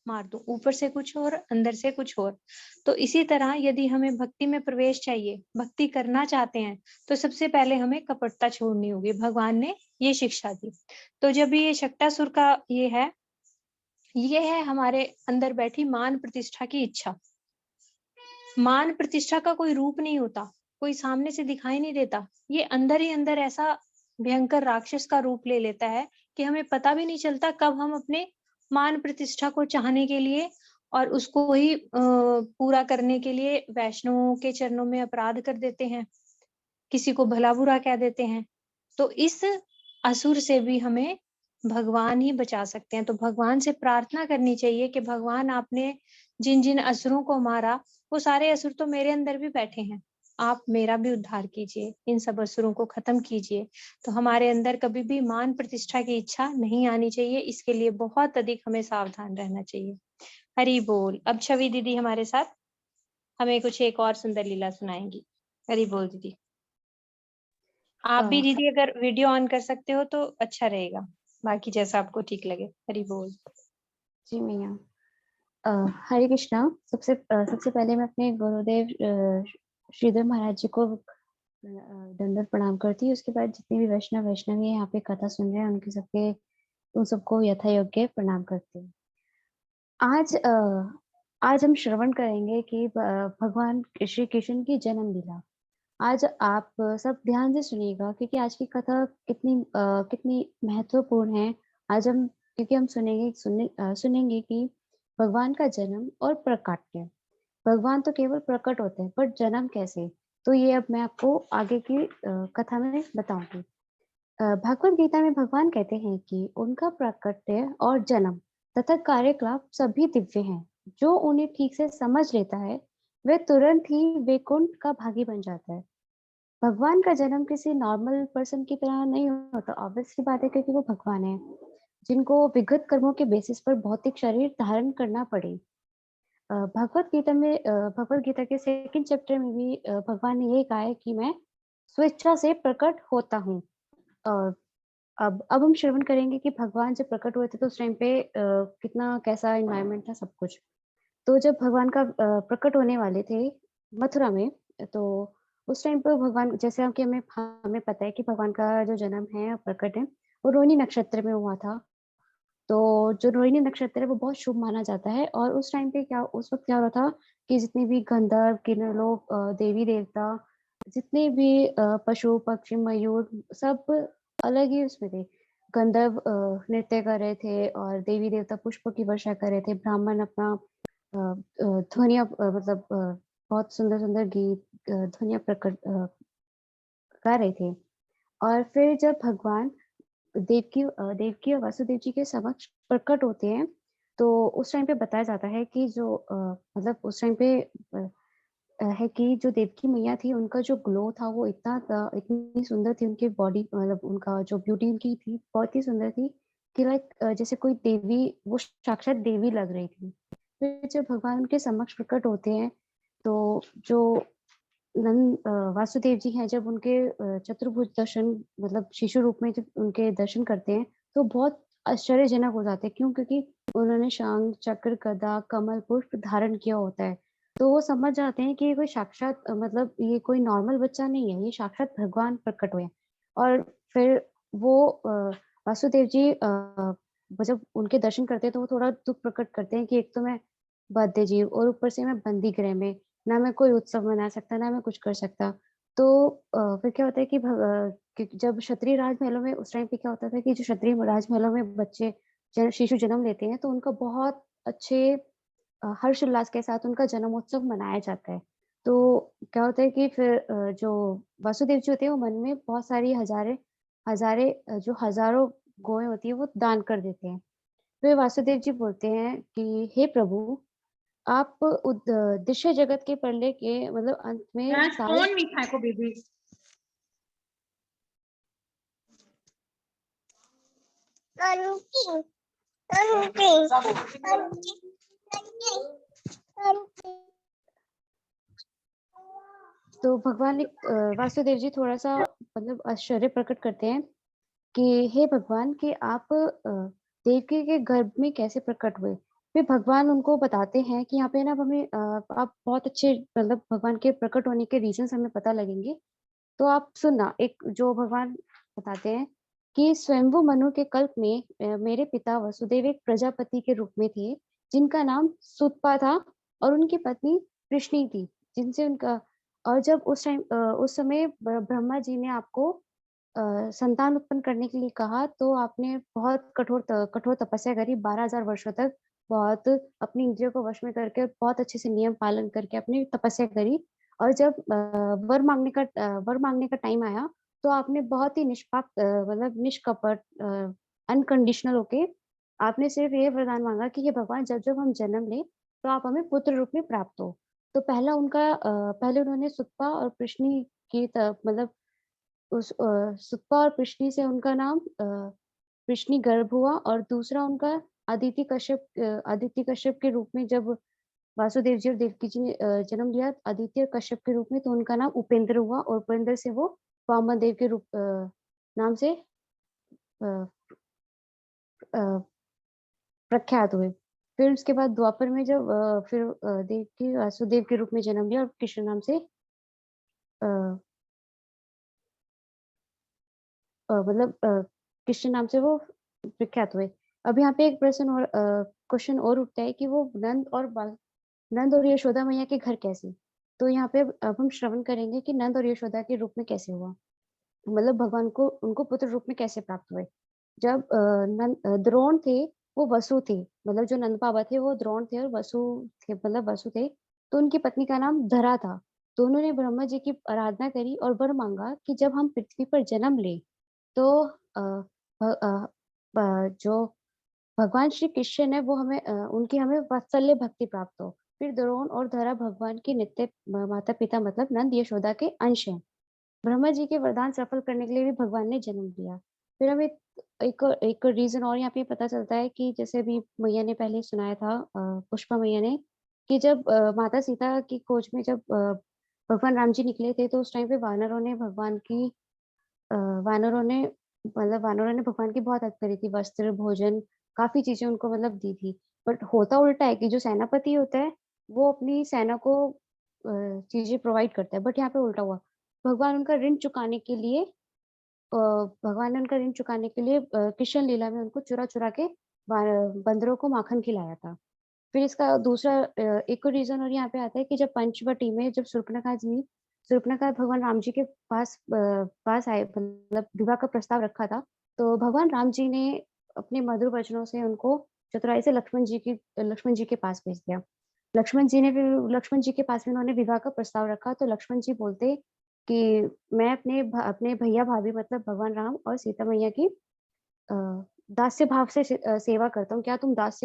मार दो, ऊपर से कुछ और अंदर से कुछ और। तो इसी तरह यदि हमें भक्ति में प्रवेश चाहिए, भक्ति करना चाहते हैं, तो सबसे पहले हमें कपटता छोड़नी होगी। भगवान ने ये शिक्षा दी। तो जब ये शक्तासुर का ये है हमारे अंदर बैठी मान प्रतिष्ठा की इच्छा। मान प्रतिष्ठा का कोई रूप नहीं होता, कोई सामने से दिखाई नहीं देता। ये अंदर ही अंदर ऐसा भयंकर राक्षस का रूप ले लेता है कि हमें पता भी नहीं चलता कब हम अपने मान प्रतिष्ठा को चाहने के लिए और उसको ही पूरा करने के लिए वैष्णवों के चरणों में अपराध कर देते हैं, किसी को भला बुरा कह देते हैं। तो इस असुर से भी हमें भगवान ही बचा सकते हैं। तो भगवान से प्रार्थना करनी चाहिए कि भगवान, आपने जिन जिन असुरों को मारा, वो सारे असुर तो मेरे अंदर भी बैठे हैं, आप मेरा भी उद्धार कीजिए, इन सब असुरों को खत्म कीजिए। तो हमारे अंदर कभी भी मान प्रतिष्ठा की इच्छा नहीं आनी चाहिए। इसके लिए बहुत अधिक हमें सावधान रहना चाहिए। हरि बोल। अब छवि दीदी हमारे साथ हमें कुछ एक और सुंदर लीला सुनाएंगी। हरि बोल दीदी। आप भी दीदी अगर वीडियो ऑन कर सकते हो तो अच्छा रहेगा, बाकी जैसा आपको ठीक लगे। हरि बोल। जी मैया। हरे कृष्णा। सबसे पहले मैं अपने गुरुदेव श्रीधर महाराज जी को दंडवत प्रणाम करती हूँ। उसके बाद जितने भी वैष्णवी यहाँ पे कथा सुन रहे हैं उन सबको यथा योग्य प्रणाम करती हूँ। आज हम श्रवण करेंगे कि भगवान श्री कृष्ण की जन्म लीला। आज आप सब ध्यान से सुनिएगा, क्योंकि आज की कथा कितनी महत्वपूर्ण है। क्योंकि हम सुनेंगे कि भगवान का जन्म और प्रकाट्य। भगवान तो केवल प्रकट होते हैं, पर जन्म कैसे, तो ये अब मैं आपको आगे की कथा में बताऊंगी। भगवद गीता में भगवान कहते हैं कि उनका प्रकट्य और जन्म तथा कार्यकलाप सभी दिव्य हैं। जो उन्हें ठीक से समझ लेता है वह तुरंत ही वैकुंठ का भागी बन जाता है। भगवान का जन्म किसी नॉर्मल पर्सन की तरह नहीं होता। ऑब्वियसली बात है, क्योंकि वो भगवान है जिनको विगत कर्मों के बेसिस पर भौतिक शरीर धारण करना पड़े। भगवत गीता के सेकंड चैप्टर में भी भगवान ने ये कहा है कि मैं स्वेच्छा से प्रकट होता हूँ। अब हम श्रवण करेंगे कि भगवान जब प्रकट हुए थे तो उस टाइम पे कितना कैसा एनवायरनमेंट था, सब कुछ। तो जब भगवान का प्रकट होने वाले थे मथुरा में, तो उस टाइम पे भगवान, जैसे कि हमें पता है कि भगवान का जो जन्म है, प्रकट है, वो रोहिणी नक्षत्र में हुआ था। तो जो रोहिणी नक्षत्र है वो बहुत शुभ माना जाता है। और उस टाइम पे उस वक्त क्या हो रहा था कि जितने भी गंधर्व, किन्नर लोग, देवी देवता, जितने भी पशु पक्षी मयूर, सब अलग ही उसमें थे। गंधर्व नृत्य कर रहे थे और देवी देवता पुष्प की वर्षा कर रहे थे। ब्राह्मण अपना ध्वनिया मतलब बहुत सुंदर सुंदर गीत, ध्वनिया प्रकट गा रहे थे। और फिर जब भगवान देवकी और वासुदेव जी के समक्ष प्रकट होते हैं, तो उस टाइम पे बताया जाता है कि मतलब उस टाइम पे है कि जो देवकी मैया थी, उनका जो ग्लो था वो इतनी सुंदर थी। उनकी बॉडी, मतलब उनका जो ब्यूटी उनकी थी, बहुत ही सुंदर थी कि जैसे कोई देवी, वो साक्षात देवी लग रही थी। फिर जब भगवान उनके समक्ष प्रकट होते हैं, तो जो वासुदेव जी हैं, जब उनके चतुर्भुज दर्शन, मतलब शिशु रूप में जब उनके दर्शन करते हैं, तो बहुत आश्चर्यजनक हो जाते हैं। क्यों? क्योंकि उन्होंने शंख, चक्र, गदा, कमल पुष्प धारण किया होता है। तो वो समझ जाते हैं कि ये कोई साक्षात, मतलब ये कोई नॉर्मल बच्चा नहीं है, ये साक्षात भगवान प्रकट हुए हैं। और फिर वो वासुदेव जी जब उनके दर्शन करते हैं, तो वो थोड़ा दुख प्रकट करते हैं कि एक तो मैं बद्ध जीव, और ऊपर से मैं बंदी गृह में, ना मैं कोई उत्सव मना सकता, ना मैं कुछ कर सकता। तो फिर क्या होता है कि जब क्षत्रिय राजमहलों में, उस टाइम पे क्या होता था कि जो क्षत्रिय राजमहलों में बच्चे शिशु जन्म लेते हैं, तो उनका बहुत अच्छे हर्ष उल्लास के साथ उनका जन्मोत्सव मनाया जाता है। तो क्या होता है कि फिर जो वासुदेव जी होते हैं, वो मन में बहुत सारी जो हजारों गौएं होती है, वो दान कर देते हैं। फिर वासुदेव जी बोलते हैं कि हे प्रभु, आप दृश्य जगत के प्रलय के मतलब अंत में सारे फोन नहीं खाए को बेबी। तो भगवान वासुदेव जी थोड़ा सा मतलब आश्चर्य प्रकट करते हैं कि हे भगवान कि आप देवकी के गर्भ में कैसे प्रकट हुए। फिर भगवान उनको बताते हैं कि यहाँ पे ना हमें आप बहुत अच्छे मतलब भगवान के प्रकट होने के रीजंस हमें पता लगेंगे। तो आप सुनना, एक जो भगवान बताते हैं कि स्वयंभू मनु के कल्प में मेरे पिता वसुदेव एक प्रजापति के रूप में थे जिनका नाम सुतपा था और उनकी पत्नी कृष्णी थी जिनसे उनका और जब उस समय ब्रह्मा जी ने आपको संतान उत्पन्न करने के लिए कहा तो आपने बहुत कठोर तपस्या करी 12,000 वर्षों तक। बहुत अपनी इंद्रियों को वश में करके बहुत अच्छे से नियम पालन करके अपनी तपस्या करी और जब वर मांगने का टाइम आया तो आपने बहुत ही निष्पाप मतलब निष्कपट अनकंडीशनल होके आपने सिर्फ ये वरदान मांगा कि ये भगवान जब जब हम जन्म लें तो आप हमें पुत्र रूप में प्राप्त हो। तो पहले उन्होंने सुतपा और कृष्णी की मतलब सुतपा और कृष्णी से उनका नाम कृष्णी गर्भ हुआ और दूसरा उनका आदित्य कश्यप के रूप में जब वासुदेव जी और देवकी जी ने जन्म लिया आदित्य कश्यप के रूप में तो उनका नाम उपेंद्र हुआ और उपेंद्र से वो वामन देव के रूप नाम से अ, अ, प्रख्यात हुए। फिर उसके बाद द्वापर में जब देवकी वासुदेव के रूप में जन्म लिया और कृष्ण नाम से मतलब कृष्ण नाम से वो प्रख्यात हुए। अब यहाँ पे एक प्रश्न और क्वेश्चन और उठता है कि वो नंद और यशोदा मैया के घर कैसे? तो यहाँ पे अब हम श्रवण करेंगे कि नंद और यशोदा के रूप में कैसे हुआ, मतलब भगवान को उनको पुत्र रूप में कैसे प्राप्त हुए। जब द्रोण थे वो वसु थे, मतलब जो नंद बाबा थे वो द्रोण थे और वसु थे मतलब वसु थे। तो उनकी पत्नी का नाम धरा था। तो उन्होंने ब्रह्मा जी की आराधना करी और वर मांगा कि जब हम पृथ्वी पर जन्म ले तो अ, जो भगवान श्री कृष्ण है वो उनकी हमें वात्सल्य भक्ति प्राप्त हो। फिर द्रोण और धरा भगवान के नित्य माता पिता मतलब नंद यशोदा के अंश हैं। ब्रह्मा जी के वरदान सफल करने के लिए भी भगवान ने जन्म लिया। फिर हमें एक रीजन और यहाँ पे पता चलता है कि जैसे अभी मैया ने पहले सुनाया था पुष्पा मैया ने कि जब माता सीता की खोज में जब भगवान राम जी निकले थे तो उस टाइम पे वानरों ने वानरों ने भगवान की बहुत हेल्प करी थी, वस्त्र भोजन काफी चीजें उनको मतलब दी थी। बट होता उल्टा है कि जो सेनापति होता है वो अपनी सेना को चीजें प्रोवाइड करता है, बट यहाँ पे उल्टा हुआ। भगवान उनका ऋण चुकाने के लिए भगवान ने उनका ऋण चुकाने के लिए कृष्ण लीला में उनको चुरा चुरा के बंदरों को माखन खिलाया था। फिर इसका दूसरा एक और रीजन और यहाँ पे आता है कि जब पंचवटी में जब शूर्पणखा भगवान राम जी के पास आए मतलब विवाह का प्रस्ताव रखा था तो भगवान राम जी ने अपने मधुर वचनों से उनको चतुराई से लक्ष्मण जी के पास भेज दिया। लक्ष्मण जी के पास में उन्होंने विवाह का प्रस्ताव रखा तो लक्ष्मण जी बोलते कि मैं अपने भैया भाभी मतलब भगवान राम और सीता मैया की अ, दास्य भाव से सेवा करता हूँ। क्या तुम दास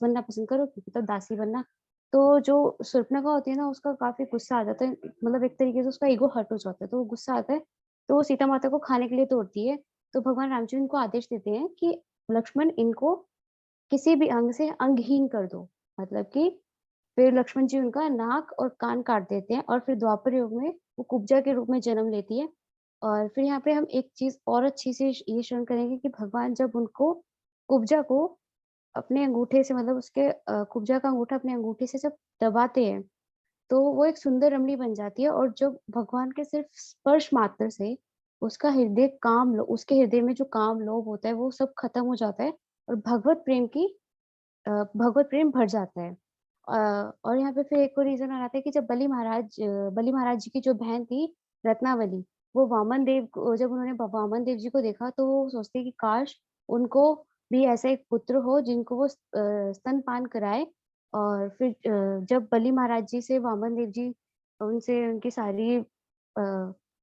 बनना पसंद करोगी? मतलब दासी बनना। तो जो शूर्पणखा होती है ना उसका काफ़ी गुस्सा आ जाता है, मतलब एक तरीके से उसका ईगो हर्ट हो जाता है, तो वो गुस्सा आता है, तो वो सीता माता को खाने के लिए तोड़ती है। तो भगवान राम जी उनको आदेश देते हैं कि लक्ष्मण इनको किसी भी अंग से अंगहीन कर दो। मतलब कि फिर लक्ष्मण जी उनका नाक और कान काट देते हैं और फिर द्वापर युग में वो कुब्जा के रूप में जन्म लेती है। और फिर यहाँ पे हम एक चीज़ और अच्छी से ये श्रवण करेंगे कि भगवान जब उनको कुब्जा को अपने अंगूठे से मतलब उसके कुब्जा का अंगूठा अपने अंगूठे से जब दबाते हैं, तो वो एक सुंदर रमणी बन जाती है और जब भगवान के सिर्फ स्पर्श मात्र से उसके हृदय में जो काम लोभ होता है वो सब खत्म हो जाता है और भगवत प्रेम भर जाता है। और यहाँ पे फिर एक और रीज़न और आता है कि जब बलि महाराज जी की जो बहन थी रत्नावली, वो जब उन्होंने वामन देव जी को देखा तो वो सोचते हैं कि काश उनको भी ऐसा एक पुत्र हो जिनको वो स्तनपान कराए। और फिर जब बलि महाराज जी से वामन देव जी उनसे उनकी सारी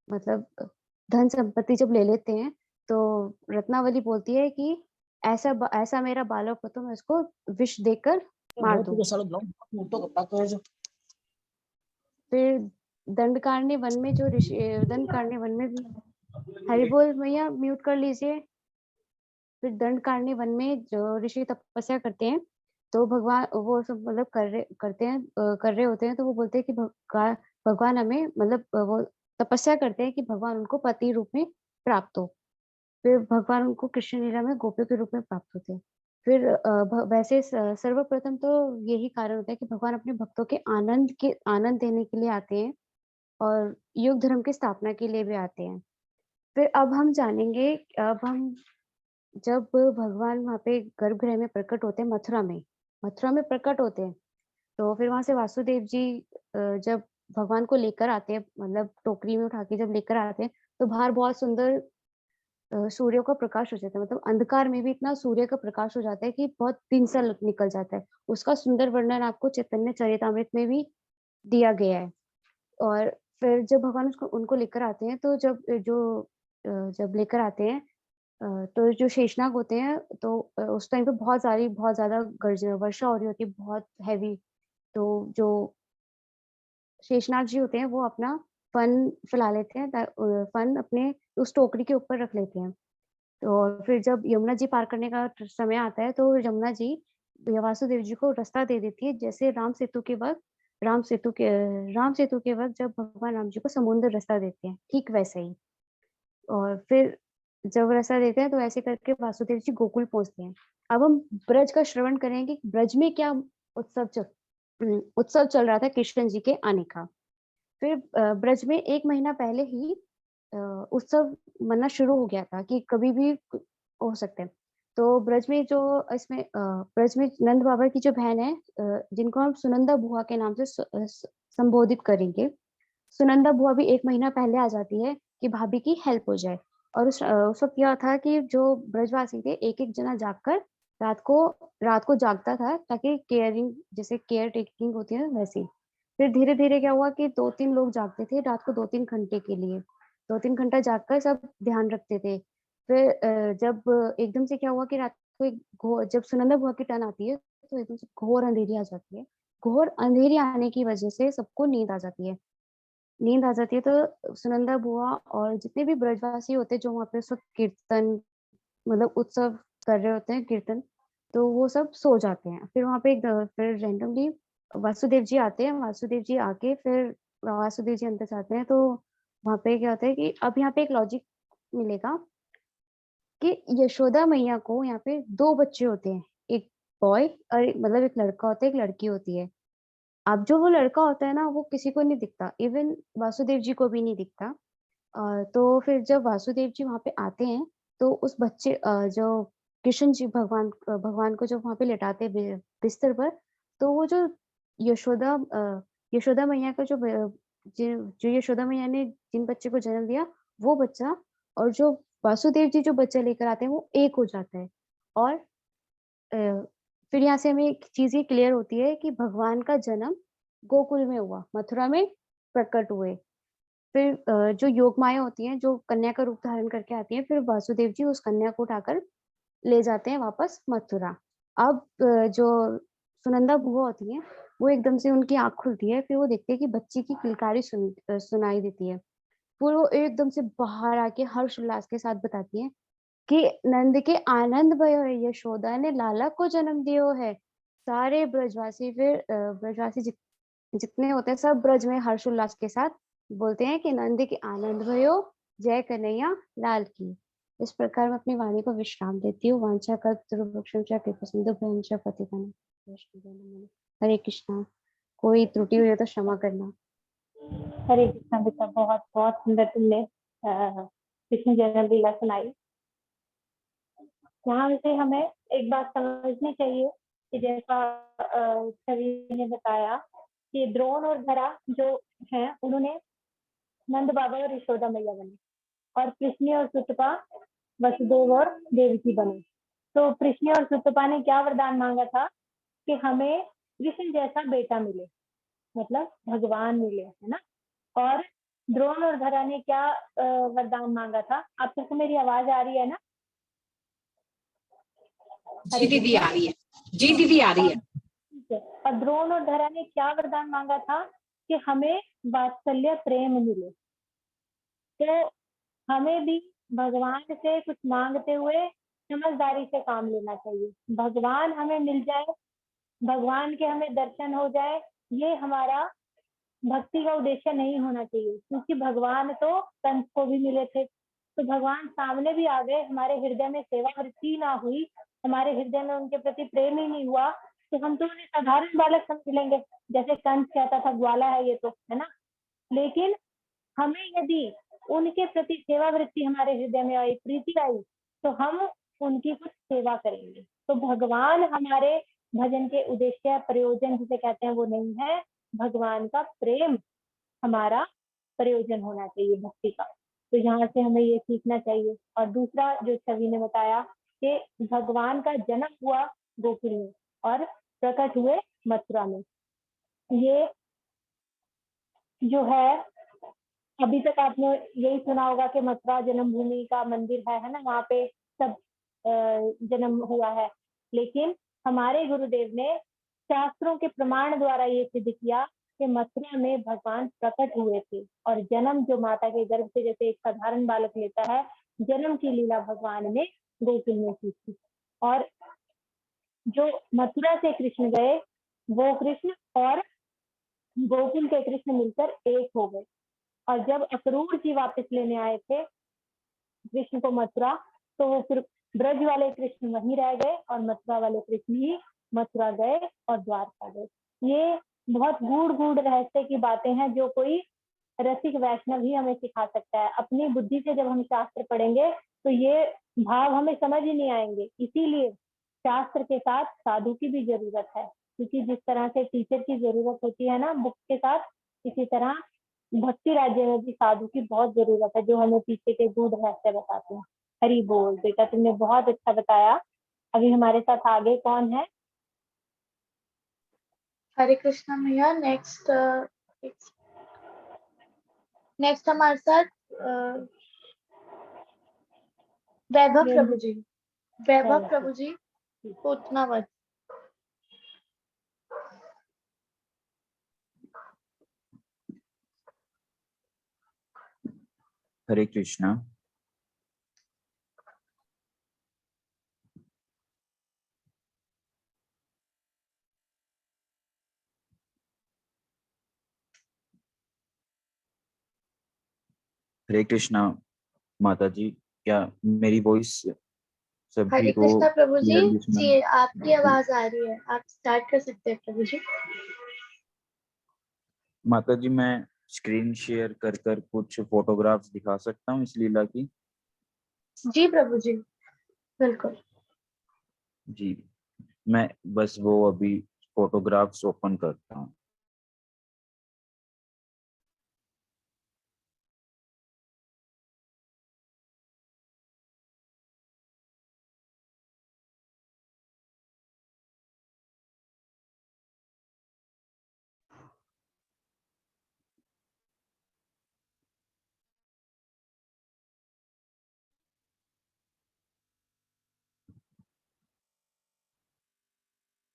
मतलब धन संपत्ति जब ले लेते हैं, तो रत्नावली बोलती है कि ऐसा मेरा बालक हो तो मैं उसको विष देकर मार दो। फिर दंडकारण्य वन में जो ऋषि दंडकारण्य वन में हरि बोल भैया म्यूट कर लीजिए। फिर दंडकारण्य वन में जो ऋषि तपस्या करते हैं तो भगवान वो सब मतलब कर रहे होते हैं, तो वो बोलते हैं कि भगवान हमें मतलब वो तपस्या करते हैं कि भगवान उनको पति रूप में प्राप्त हो। फिर भगवान उनको कृष्ण लीला में गोपियों के रूप में प्राप्त होते हैं। फिर वैसे सर्वप्रथम तो यही कारण होता है कि भगवान अपने भक्तों के आनंद देने के लिए आते हैं और युग धर्म की स्थापना के लिए भी आते हैं। फिर अब हम जानेंगे, जब भगवान वहाँ पे गर्भगृह में प्रकट होते हैं, मथुरा में प्रकट होते हैं, तो फिर वहां से वासुदेव जी जब भगवान को लेकर आते हैं, मतलब टोकरी में उठा के जब लेकर आते हैं, तो बाहर बहुत सुंदर सूर्य का प्रकाश हो जाता है। मतलब अंधकार में भी इतना सूर्य का प्रकाश हो जाता है कि बहुत दिन सा निकल जाता है। उसका सुंदर वर्णन आपको चैतन्य चरितामृत में भी दिया गया है। और फिर जब भगवान उनको लेकर आते हैं, तो जब लेकर आते हैं तो जो शेषनाग होते हैं, तो उस टाइम पे बहुत ज्यादा वर्षा हो रही होती है, बहुत हैवी। तो जो शेषनाग जी होते हैं वो अपना फन फैला लेते हैं, फन अपने उस टोकरी के ऊपर रख लेते हैं। तो फिर जब यमुना जी पार करने का समय आता है, तो यमुना जी वासुदेव जी को रास्ता दे देती है, जैसे राम सेतु के वक्त जब भगवान राम जी को समुद्र रास्ता देते हैं, ठीक वैसे ही। और फिर जब रास्ता देते हैं तो ऐसे करके वासुदेव जी गोकुल पहुंचते हैं। अब हम ब्रज का श्रवण करेंगे, ब्रज में क्या उत्सव चल रहा था कृष्ण जी के आने का। फिर ब्रज में 1 महीना पहले ही उत्सव मनना शुरू हो गया था कि कभी भी हो सकता है। तो ब्रज में ब्रज में नंद बाबा की जो बहन है, जिनको हम सुनंदा बुआ के नाम से संबोधित करेंगे, सुनंदा बुआ भी 1 महीना पहले आ जाती है कि भाभी की हेल्प हो जाए। और उस वक्त क्या था कि जो ब्रजवासी थे, एक जना जागकर रात को जागता था, ताकि जैसे केयर टेकिंग होती है वैसे। फिर धीरे धीरे क्या हुआ कि 2-3 लोग जागते थे रात को 2-3 घंटे के लिए, 2-3 घंटा जागकर सब ध्यान रखते थे। फिर जब एकदम से क्या हुआ कि रात को जब सुनंदा बुआ की टर्न आती है, तो एकदम से घोर अंधेरी आ जाती है। घोर अंधेरी आने की वजह से सबको नींद आ जाती है। तो सुनंदा बुआ और जितने भी ब्रजवासी होते हैं जो वहाँ पे उस वक्त कीर्तन मतलब उत्सव कर रहे होते हैं, कीर्तन, तो वो सब सो जाते हैं। फिर वहाँ पे फिर रैंडमली वासुदेव जी आते हैं। वासुदेव जी आके फिर वासुदेव जी अंदर जाते हैं। तो वहाँ पे क्या होता है कि अब यहाँ पे एक लॉजिक मिलेगा कि यशोदा मैया को यहाँ पे 2 बच्चे होते हैं, एक बॉय और मतलब एक लड़का होता है, एक लड़की होती है। अब जो वो लड़का होता है ना, वो किसी को नहीं दिखता, इवन वासुदेव जी को भी नहीं दिखता। तो फिर जब वासुदेव जी वहाँ पे आते हैं, तो उस बच्चे जो कृष्ण जी भगवान को जब वहाँ पे लेटाते बिस्तर पर, तो वो जो यशोदा मैया का जो यशोदा मैया ने जिन बच्चे को जन्म दिया, वो बच्चा और जो वासुदेव जी जो बच्चा लेकर आते हैं, वो एक हो जाता है। और फिर यहाँ से हमें एक चीज ये क्लियर होती है कि भगवान का जन्म गोकुल में हुआ, मथुरा में प्रकट हुए। फिर जो योग माया होती है, जो कन्या का रूप धारण करके आती है, फिर वासुदेव जी उस कन्या को उठाकर ले जाते हैं वापस मथुरा। अब जो सुनंदा बुआ होती है, वो एकदम से उनकी आंख खुलती है। फिर वो देखते हैं कि बच्ची की किलकारी सुनाई देती है। फिर वो एकदम से बाहर आके हर्ष उल्लास के साथ बताती है कि नंद के आनंद भयो है, यशोदा ने लाला को जन्म दियो है। सारे ब्रजवासी जितने होते हैं, सब ब्रज में हर्ष उल्लास के साथ बोलते हैं कि नंद के आनंद भयो, जय कन्हैया लाल की। इस प्रकार मैं अपनी वाणी को विश्राम देती हूँ। वांछा कल्पतरुभ्यश्च कृपा सिंधु भ्रंश पतितन। हरे कृष्णा। कोई त्रुटि हुई हो तो क्षमा करना। हरे कृष्णा बेटा, बहुत बहुत सुंदर तुमने कृष्ण जन्म लीला सुनाई। यहाँ से हमें एक बात समझनी चाहिए कि जैसा छवि ने बताया कि द्रोण और धरा जो हैं, उन्होंने नंद बाबा और यशोदा मैया बने, और कृष्ण और सुतपा वसुदेव और देवकी बने। तो कृष्ण और सुतपा ने क्या वरदान मांगा था कि हमें कृष्ण जैसा बेटा मिले, मतलब भगवान मिले, है ना। और द्रोण और धरा ने क्या वरदान मांगा था? आप सबको मेरी आवाज आ रही है ना? जी दीदी आ रही है। जी दीदी आ रही है। से। और द्रोण और धरा ने क्या वरदान मांगा था कि हमें वात्सल्य प्रेम मिले। तो हमें भी भगवान से कुछ मांगते हुए समझदारी से काम लेना चाहिए। भगवान हमें मिल जाए, भगवान के हमें दर्शन हो जाए, ये हमारा भक्ति का उद्देश्य नहीं होना चाहिए, क्योंकि भगवान तो कंस को भी मिले थे, तो भगवान सामने भी आ गए, हमारे हृदय में सेवा वृत्ति ना हुई, हमारे हृदय में उनके प्रति प्रेम ही नहीं हुआ, तो हम तो उन्हें साधारण बालक समझ लेंगे, जैसे कंस कहता था ग्वाला है ये तो, है ना। लेकिन हमें यदि उनके प्रति सेवा वृत्ति हमारे हृदय में आई, प्रीति आई, तो हम उनकी कुछ सेवा करेंगे। तो भगवान हमारे भजन के उद्देश्य, प्रयोजन जिसे कहते हैं वो नहीं है, भगवान का प्रेम हमारा प्रयोजन होना चाहिए भक्ति का। तो यहाँ से हमें ये सीखना चाहिए। और दूसरा जो छवि ने बताया कि भगवान का जन्म हुआ गोकुल में और प्रकट हुए मथुरा में। ये जो है, अभी तक आपने यही सुना होगा कि मथुरा जन्मभूमि का मंदिर है ना, वहाँ पे सब जन्म हुआ है। लेकिन हमारे गुरुदेव ने शास्त्रों के प्रमाण द्वारा ये सिद्ध किया कि मथुरा में भगवान प्रकट हुए थे, और जन्म जो माता के गर्भ से जैसे एक साधारण बालक लेता है, जन्म की लीला भगवान ने गोकुल में की थी। और जो मथुरा से कृष्ण गए, वो कृष्ण और गोकुल के कृष्ण मिलकर एक हो गए। और जब अक्रूर जी वापस लेने आए थे कृष्ण को मथुरा, तो वो फिर ब्रज वाले कृष्ण वहीं रह गए और मथुरा वाले कृष्ण ही मथुरा गए और द्वारका गए। ये बहुत गूढ़ गूढ़ रहस्य की बातें हैं जो कोई रसिक वैष्णव ही हमें सिखा सकता है। अपनी बुद्धि से जब हम शास्त्र पढ़ेंगे तो ये भाव हमें समझ ही नहीं आएंगे। इसीलिए शास्त्र के साथ साधु की भी जरूरत है, क्योंकि जिस तरह से टीचर की जरूरत होती है ना बुक के साथ, इसी तरह भक्ति राज्य में भी साधु की बहुत जरूरत है, जो हमें पीछे के गूढ़ रहस्य बताते हैं। हरि बोल। बेटा तुमने बहुत अच्छा बताया। अभी हमारे साथ आगे कौन है? हरे कृष्णा मैया। नेक्स्ट हमारे साथ वैभव प्रभु जी। वैभव प्रभु जी पूतनावत। हरे कृष्णा। हरे कृष्णा माता जी, क्या मेरी वॉइस सभी हरे को कृष्णा प्रभु जी। clearly सुनाई? जी आपकी आवाज आ रही है, आप स्टार्ट कर सकते हैं प्रभु जी। माता जी, मैं स्क्रीन शेयर कर कुछ फोटोग्राफ्स दिखा सकता हूँ इस लीला की? जी प्रभु जी, बिल्कुल। जी, मैं बस वो अभी फोटोग्राफ्स ओपन करता हूँ।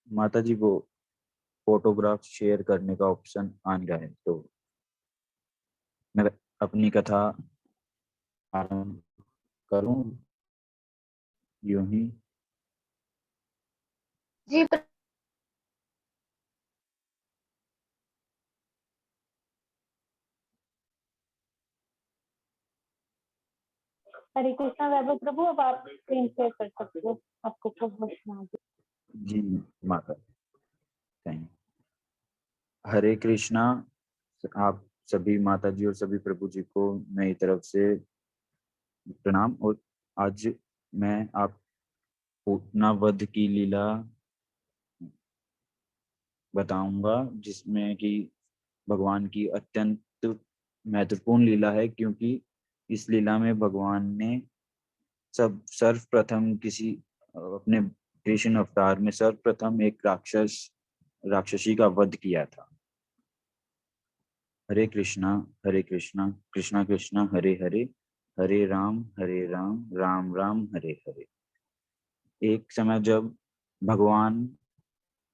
माता जी, वो फोटोग्राफ शेयर करने का ऑप्शन आ गया है, तो मैं अपनी कथा आरंभ करूं यूं ही? जी हरे कृष्णा वैभव प्रभु, अब आप स्क्रीन शेयर कर सकते हो। आपको बहुत सुना। जी माता, थैंक। हरे कृष्णा। आप सभी माता जी और सभी प्रभु जी को मेरी तरफ से प्रणाम। और आज मैं आप पूतना वध की लीला बताऊंगा, जिसमें कि भगवान की अत्यंत महत्वपूर्ण लीला है, क्योंकि इस लीला में भगवान ने सर्वप्रथम किसी अपने कृष्ण अवतार में सर्वप्रथम एक राक्षसी का वध किया था। हरे कृष्णा कृष्णा कृष्णा हरे हरे, हरे राम राम राम हरे हरे। एक समय जब भगवान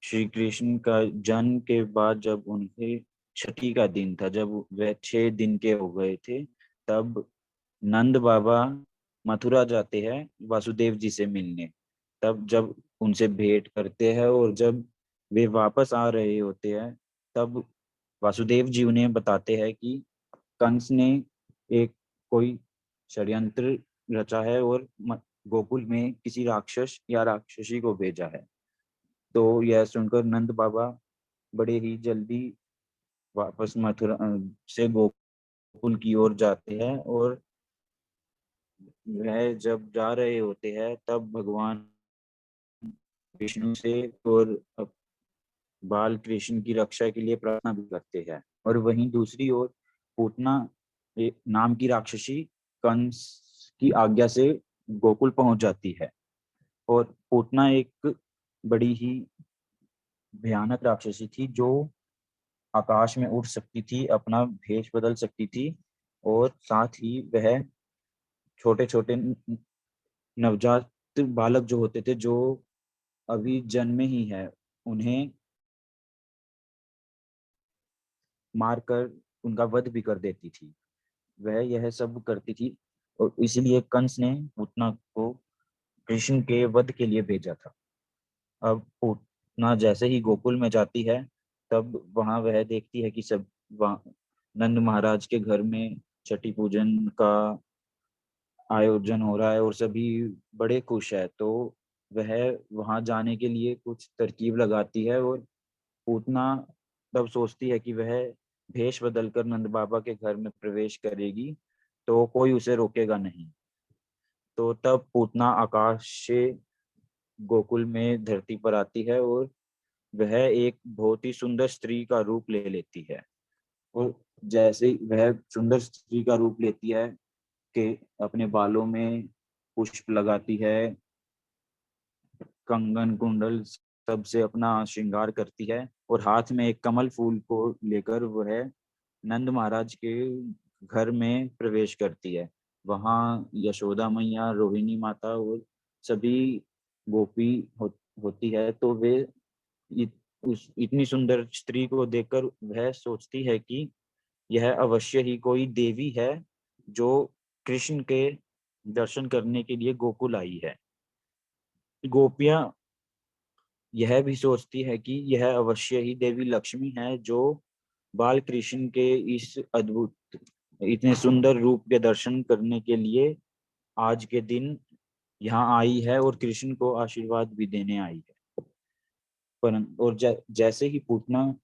श्री कृष्ण का जन्म के बाद जब उनके छठी का दिन था, जब वह 6 दिन के हो गए थे, तब नंद बाबा मथुरा जाते हैं वासुदेव जी से मिलने। तब जब उनसे भेंट करते हैं और जब वे वापस आ रहे होते हैं, तब वासुदेव जी उन्हें बताते हैं कि कंस ने एक कोई षड्यंत्र रचा है और गोकुल में किसी राक्षस या राक्षसी को भेजा है। तो यह सुनकर नंद बाबा बड़े ही जल्दी वापस मथुरा से गोकुल की ओर जाते हैं, और वह जब जा रहे होते हैं तब भगवान विष्णु से और बाल कृष्ण की रक्षा के लिए प्रार्थना भी करते हैं। और वहीं दूसरी ओर पूतना नाम की राक्षसी कंस की आज्ञा से गोकुल पहुंच जाती है। और पूतना एक बड़ी ही भयानक राक्षसी थी जो आकाश में उड़ सकती थी, अपना भेष बदल सकती थी, और साथ ही वह छोटे छोटे नवजात बालक जो होते थे, जो अभी जन्मे ही है, उन्हें मारकर उनका वध भी कर देती थी। वह यह सब करती थी, और इसलिए कंस ने पूतना को कृष्ण के वध के लिए भेजा था। अब पूतना जैसे ही गोकुल में जाती है, तब वहां वह देखती है कि सब नंद महाराज के घर में छठी पूजन का आयोजन हो रहा है और सभी बड़े खुश है। तो वह वहां जाने के लिए कुछ तरकीब लगाती है, और पूतना तब सोचती है कि वह भेष बदलकर नंद बाबा के घर में प्रवेश करेगी तो कोई उसे रोकेगा नहीं। तो तब पूतना आकाश से गोकुल में धरती पर आती है, और वह एक बहुत ही सुंदर स्त्री का रूप ले लेती है। और जैसे ही वह सुंदर स्त्री का रूप लेती है कि अपने बालों में पुष्प लगाती है, कंगन कुंडल सब से अपना श्रृंगार करती है, और हाथ में एक कमल फूल को लेकर वह नंद महाराज के घर में प्रवेश करती है। वहां यशोदा मैया, रोहिणी माता और सभी गोपी होती है। तो वे उस इतनी सुंदर स्त्री को देखकर वह सोचती है कि यह अवश्य ही कोई देवी है जो कृष्ण के दर्शन करने के लिए गोकुल आई है। गोपियां यह भी सोचती है कि यह अवश्य ही देवी लक्ष्मी है जो बाल कृष्ण के इस अद्भुत इतने सुंदर रूप के दर्शन करने के लिए आज के दिन यहाँ आई है और कृष्ण को आशीर्वाद भी देने आई है। परंतु और जैसे ही पूतना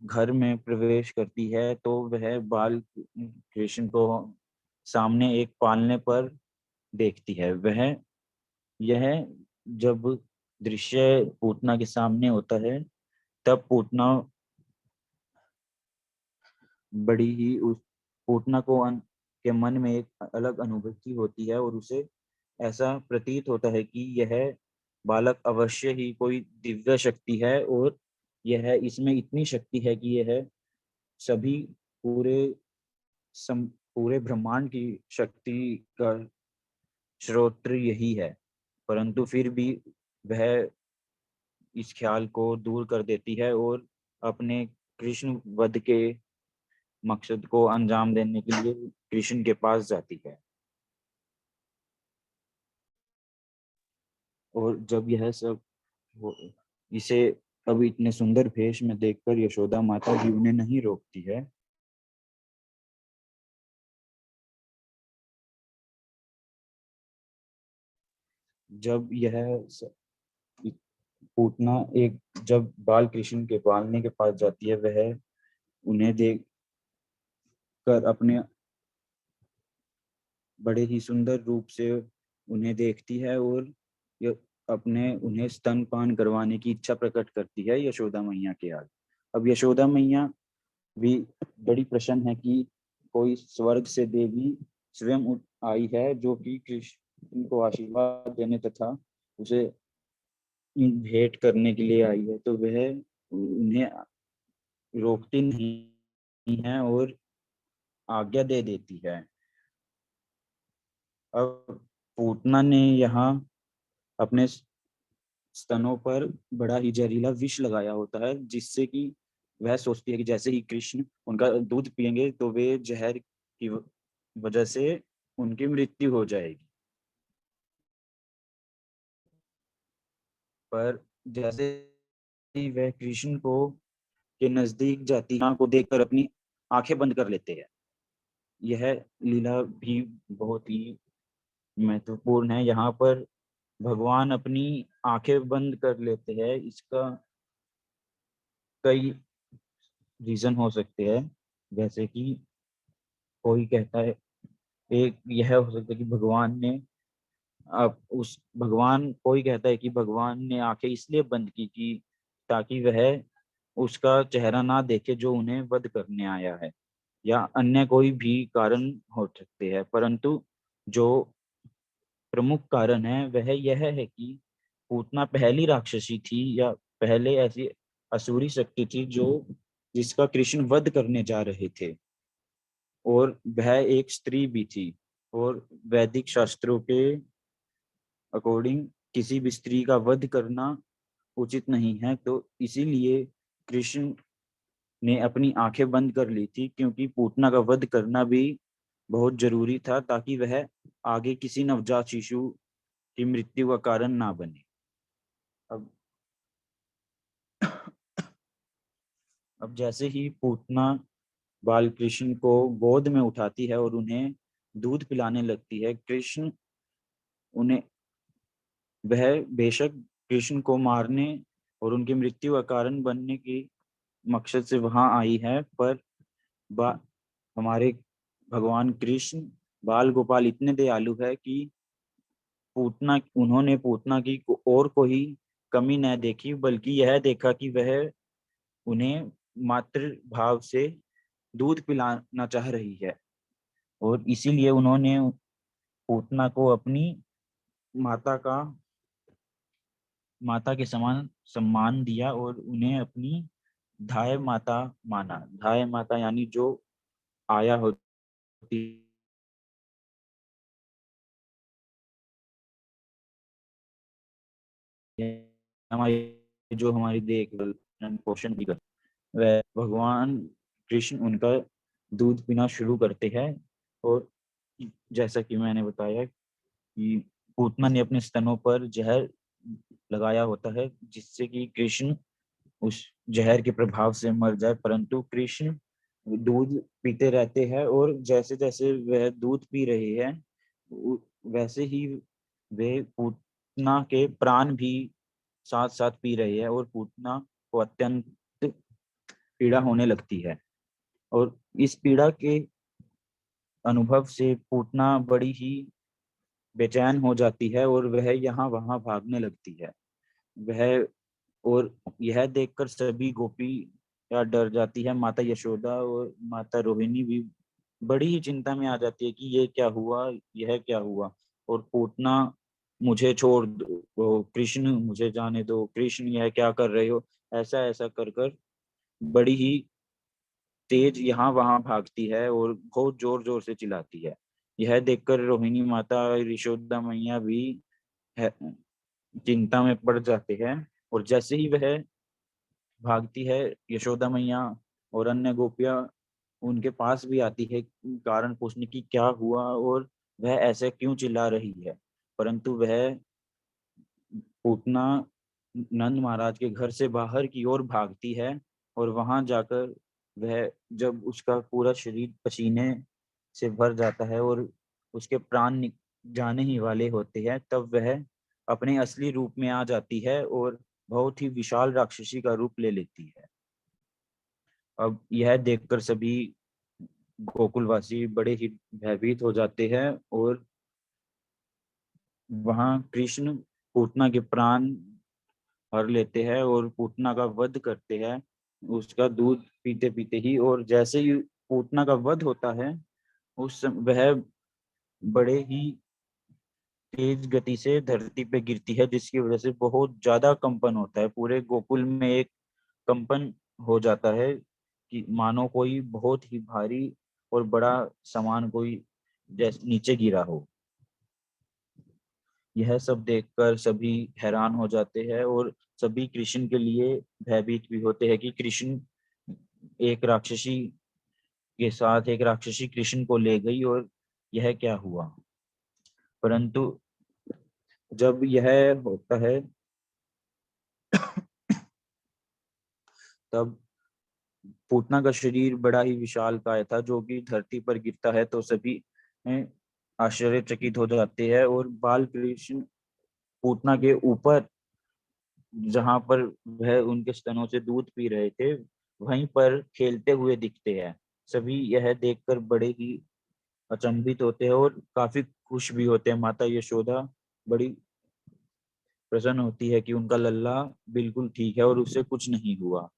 घर में प्रवेश करती है, तो वह बाल कृष्ण को सामने एक पालने पर देखती है। वह यह जब दृश्य पूतना के सामने होता है, तब पूतना बड़ी ही उस पूतना को के मन में एक अलग अनुभूति होती है, और उसे ऐसा प्रतीत होता है कि यह बालक अवश्य ही कोई दिव्य शक्ति है, और यह इसमें इतनी शक्ति है कि यह सभी पूरे पूरे ब्रह्मांड की शक्ति का स्रोत यही है। परंतु फिर भी वह इस ख्याल को दूर कर देती है और अपने कृष्ण वध के मकसद को अंजाम देने के लिए कृष्ण के पास जाती है। और जब यह सब इसे अब इतने सुंदर भेष में देखकर यशोदा माता जी उन्हें नहीं रोकती है। जब यह पूतना एक जब बाल कृष्ण के पालने के पास जाती है, वह उन्हें देख कर अपने बड़े ही सुंदर रूप से उन्हें देखती है, और अपने उन्हें स्तनपान करवाने की इच्छा प्रकट करती है यशोदा मैया के आगे। अब यशोदा मैया भी बड़ी प्रसन्न है कि कोई स्वर्ग से देवी स्वयं आई है जो कि कृष्ण को आशीर्वाद देने तथा उसे भेंट करने के लिए आई है। तो वह उन्हें रोकती नहीं है और आज्ञा दे देती है। अब पूतना ने यहाँ अपने स्तनों पर बड़ा ही जहरीला विष लगाया होता है, जिससे कि वह सोचती है कि जैसे ही कृष्ण उनका दूध पिएंगे तो वे जहर की वजह से उनकी मृत्यु हो जाएगी। पर जैसे ही वह कृष्ण को के नजदीक जाती है को देखकर अपनी आंखें बंद कर लेते हैं। यह लीला भी बहुत ही महत्वपूर्ण है। यहाँ पर भगवान अपनी आंखें बंद कर लेते हैं, इसका कई रीजन हो सकते हैं। जैसे कि कोई कहता है, एक यह हो सकता है कि कोई कहता है कि भगवान ने आंखें इसलिए बंद की कि ताकि वह उसका चेहरा ना देखे जो उन्हें वध करने आया है, या अन्य कोई भी कारण हो सकते हैं। परंतु जो प्रमुख कारण है वह यह है कि पूतना पहली राक्षसी थी, या पहले ऐसी असुरी शक्ति थी जिसका कृष्ण वध करने जा रहे थे, और वह एक स्त्री भी थी। और वैदिक शास्त्रों के अकॉर्डिंग किसी भी स्त्री का वध करना उचित नहीं है, तो इसीलिए कृष्ण ने अपनी आंखें बंद कर ली थी, क्योंकि पूतना का वध करना भी बहुत जरूरी था, ताकि वह आगे किसी नवजात शिशु की मृत्यु का कारण ना बने। अब जैसे ही पूतना बाल कृष्ण को गोद में उठाती है और उन्हें दूध पिलाने लगती है, वह बेशक कृष्ण को मारने और उनकी मृत्यु का कारण बनने की मकसद से वहां आई है, पर हमारे भगवान कृष्ण बाल गोपाल इतने दयालु है कि उन्होंने पूतना की और कोई कमी न देखी, बल्कि यह देखा कि वह उन्हें मातृ भाव से दूध पिलाना चाह रही है, और इसीलिए उन्होंने पूतना को अपनी माता के समान सम्मान दिया और उन्हें अपनी धाय माता माना। धाय माता यानी जो आया होती है, हमारी देखभाल पोषण भी करते, वह भगवान कृष्ण उनका दूध पीना शुरू करते हैं। और जैसा कि मैंने बताया कि पूतना ने अपने स्तनों पर जहर लगाया होता है, जिससे कि कृष्ण उस जहर के प्रभाव से मर जाए, परंतु कृष्ण दूध पीते रहते हैं, और जैसे जैसे वह दूध पी रहे हैं वैसे ही वे पूतना के प्राण भी साथ साथ पी रहे हैं, और पूतना को अत्यंत पीड़ा होने लगती है। और इस पीड़ा के अनुभव से पूतना बड़ी ही बेचैन हो जाती है, और वह यहाँ वहां भागने लगती है। वह और यह देखकर सभी गोपी या डर जाती है। माता यशोदा और माता रोहिणी भी बड़ी ही चिंता में आ जाती है कि ये क्या हुआ, यह क्या हुआ। और पूतना, मुझे छोड़ दो कृष्ण, मुझे जाने दो कृष्ण, यह क्या कर रहे हो, ऐसा ऐसा कर कर बड़ी ही तेज यहाँ वहां भागती है और बहुत जोर जोर से चिल्लाती है। यह देखकर रोहिणी माता और यशोदा मैया भी चिंता में पड़ जाते हैं, और जैसे ही वह भागती है, यशोदा मैया और अन्य गोपियां उनके पास भी आती है कारण पूछने की क्या हुआ और वह ऐसे क्यों चिल्ला रही है। परंतु वह पूतना नंद महाराज के घर से बाहर की ओर भागती है, और वहां जाकर वह जब उसका पूरा शरीर पसीने से भर जाता है और उसके प्राण जाने ही वाले होते हैं, तब वह अपने असली रूप में आ जाती है और बहुत ही विशाल राक्षसी का रूप ले लेती है। अब यह देखकर सभी गोकुलवासी बड़े ही भयभीत हो जाते हैं, और वहां कृष्ण पूतना के प्राण हर लेते हैं और पूतना का वध करते हैं, उसका दूध पीते पीते ही। और जैसे ही पूतना का वध होता है, वह बड़े ही तेज गति से धरती पे गिरती है, जिसकी वजह से बहुत ज्यादा कंपन होता है। पूरे गोकुल में एक कंपन हो जाता है कि मानो कोई बहुत ही भारी और बड़ा सामान कोई जैसे नीचे गिरा हो। यह सब देखकर सभी हैरान हो जाते हैं और सभी कृष्ण के लिए भयभीत भी होते हैं कि कृष्ण एक राक्षसी के साथ एक राक्षसी कृष्ण को ले गई और यह क्या हुआ। परंतु जब यह होता है तब पूतना का शरीर बड़ा ही विशालकाय था, जो कि धरती पर गिरता है तो सभी आश्चर्यचकित हो जाते हैं और बाल कृष्ण पूतना के ऊपर जहां पर वह उनके स्तनों से दूध पी रहे थे वहीं पर खेलते हुए दिखते हैं। सभी यह देखकर बड़े ही अचंभित होते हैं और काफी खुश भी होते हैं। माता यशोदा बड़ी प्रसन्न होती है कि उनका लल्ला बिल्कुल ठीक है और उसे कुछ नहीं हुआ।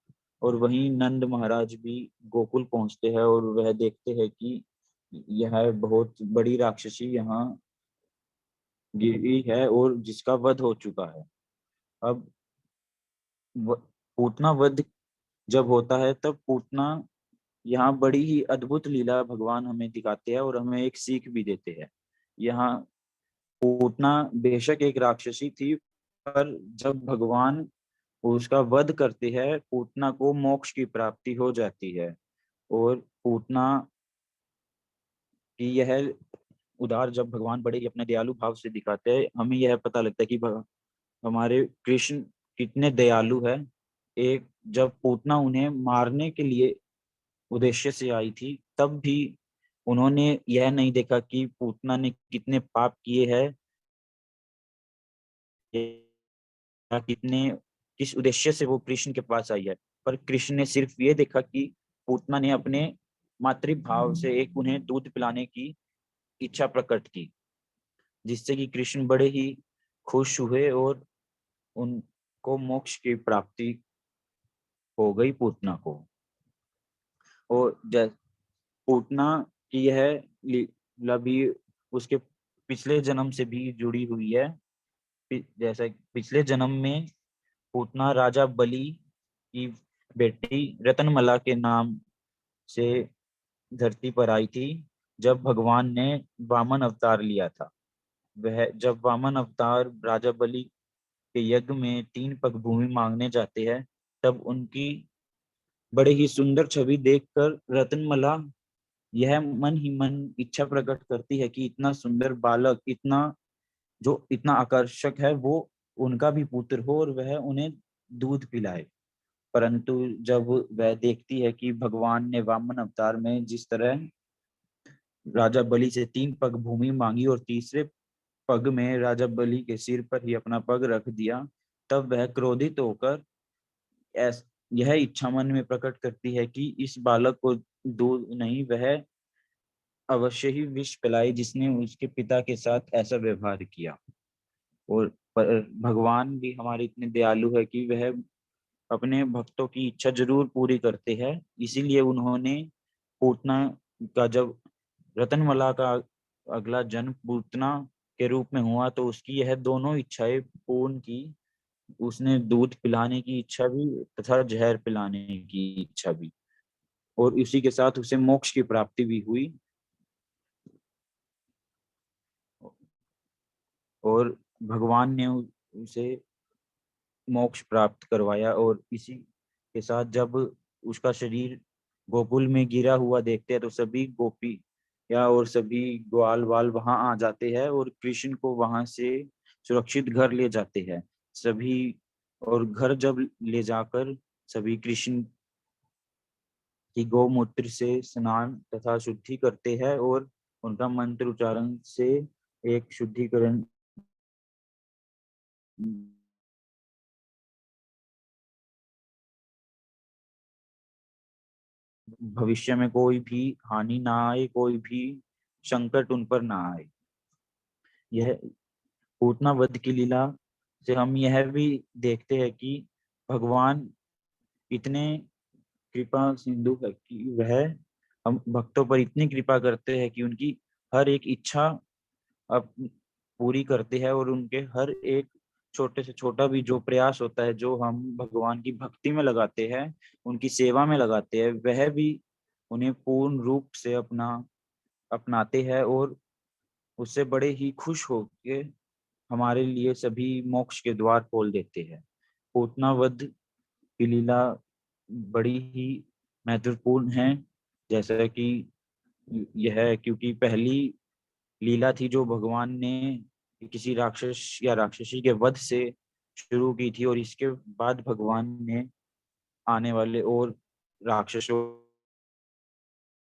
और वहीं नंद महाराज भी गोकुल पहुंचते हैं और वह देखते हैं कि यह बहुत बड़ी राक्षसी यहाँ गिरी है और जिसका वध हो चुका है। अब पूतना वध जब होता है तब पूतना यहाँ बड़ी ही अद्भुत लीला भगवान हमें दिखाते हैं और हमें एक सीख भी देते हैं। यहाँ पूतना बेशक एक राक्षसी थी, पर जब भगवान उसका वध करते हैं पूतना को मोक्ष की प्राप्ति हो जाती है। और पूतना की यह उदार जब भगवान बड़े ही अपने दयालु भाव से दिखाते हैं, हमें यह पता लगता है कि हमारे कृष्ण कितने दयालु है। एक जब पूतना उन्हें मारने के लिए उद्देश्य से आई थी तब भी उन्होंने यह नहीं देखा कि पूतना ने कितने पाप किए हैं या कितने किस उद्देश्य से वो कृष्ण के पास आई है। पर कृष्ण ने सिर्फ ये देखा कि पूतना ने अपने मातृभाव से एक उन्हें दूध पिलाने की इच्छा प्रकट की, जिससे कि कृष्ण बड़े ही खुश हुए और उनको मोक्ष की प्राप्ति हो गई पूतना को। और पूतना की यह लीला भी उसके पिछले जन्म से भी जुड़ी हुई है। जैसा पिछले जन्म में पूतना राजा बलि की बेटी रत्नमला के नाम से धरती पर आई थी जब भगवान ने वामन अवतार लिया था। वह जब वामन अवतार राजा बलि के यज्ञ में 3 पग भूमि मांगने जाते हैं तब उनकी बड़े ही सुंदर छवि देखकर रत्नमला यह मन ही मन इच्छा प्रकट करती है कि इतना सुंदर बालक इतना आकर्षक है वो उनका भी पुत्र हो और वह उन्हें दूध पिलाए। परंतु जब वह देखती है कि भगवान ने वामन अवतार में जिस तरह राजा बलि से 3 पग भूमि मांगी और तीसरे पग में राजा बलि के सिर पर ही अपना पग रख दिया, तब वह क्रोधित होकर यह इच्छा मन में प्रकट करती है कि इस बालक को दूध नहीं वह अवश्य ही विष पिलाई जिसने उसके पिता के साथ ऐसा व्यवहार किया। और भगवान भी हमारे इतने दयालु है कि वह अपने भक्तों की इच्छा जरूर पूरी करते हैं। इसीलिए उन्होंने पूतना का जब रत्नमला का अगला जन्म पूतना के रूप में हुआ तो उसकी यह दोनों इच्छाएं पूर्ण की। उसने दूध पिलाने की इच्छा भी तथा जहर पिलाने की इच्छा भी, और इसी के साथ उसे मोक्ष की प्राप्ति भी हुई। और भगवान ने उसे मोक्ष प्राप्त करवाया। और इसी के साथ जब उसका शरीर गोकुल में गिरा हुआ देखते हैं तो सभी गोपी या और सभी ग्वाल वाल वहां आ जाते हैं और कृष्ण को वहां से सुरक्षित घर ले जाते हैं सभी। और घर जब ले जाकर सभी कृष्ण की गौमूत्र से स्नान तथा शुद्धि करते हैं और उनका मंत्र उच्चारण से एक शुद्धिकरण भविष्य में कोई भी हानि ना आए, कोई भी संकट उन पर ना आए। यह पूतना वध की लीला से हम यह भी देखते हैं कि भगवान इतने कृपा सिंधु है कि वह हम भक्तों पर इतनी कृपा करते हैं कि उनकी हर एक इच्छा अब पूरी करते हैं और उनके हर एक छोटे से छोटा भी जो प्रयास होता है जो हम भगवान की भक्ति में लगाते हैं, उनकी सेवा में लगाते हैं, वह भी उन्हें पूर्ण रूप से अपनाते हैं और उससे बड़े ही खुश होके हमारे लिए सभी मोक्ष के द्वार खोल देते हैं। पूतना वध की लीला बड़ी ही महत्वपूर्ण है, जैसा कि यह क्योंकि पहली लीला थी जो भगवान ने किसी राक्षस या राक्षसी के वध से शुरू की थी, और इसके बाद भगवान ने आने वाले और राक्षसों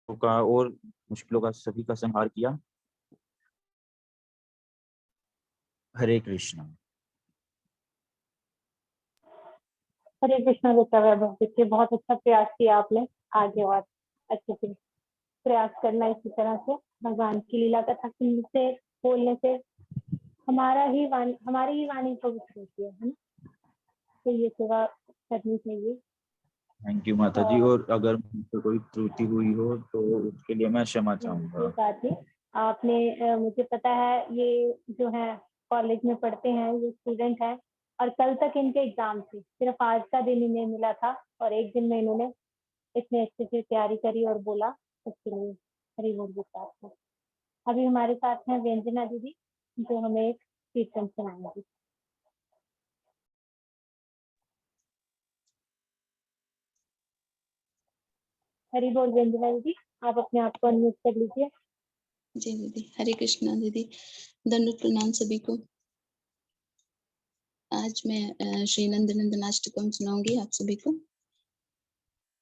का और मुश्किलों का सभी का संहार किया। हरे कृष्णा। हरे कृष्णा बेटा वैभव, देखिए बहुत अच्छा प्रयास किया आपने। आगे और अच्छे से प्रयास करना इसी तरह से। भगवान की लीला कथा सुनने से, बोलने से हमारी ही वाणी पवित्र होती है ना। तो ये सेवा करनी चाहिए। थैंक यू माता जी, और अगर मुझसे कोई त्रुटि हुई हो तो उसके लिए मैं क्षमा चाहूंगा। कोई बात नहीं। आपने मुझे पता है ये जो है कॉलेज में पढ़ते हैं, ये स्टूडेंट हैं, और कल तक इनके एग्जाम थे। सिर्फ आज का दिन इन्हें मिला था और एक दिन में इन्होंने इतने अच्छे से तैयारी करी और बोला, उसके लिए हरी बोल देता आपको। अभी हमारे साथ हैं व्यंजना दीदी, जो हमें एक कीर्तन सुनाएंगी। हरी बोल व्यंजना दीदी, आप अपने आप को अनम्यूट कर लीजिए। जी दीदी, हरे कृष्णा दीदी, दंडवत प्रणाम सभी को। आज मैं श्री नंदनंदनाष्टकम सुनाऊंगी आप सभी को।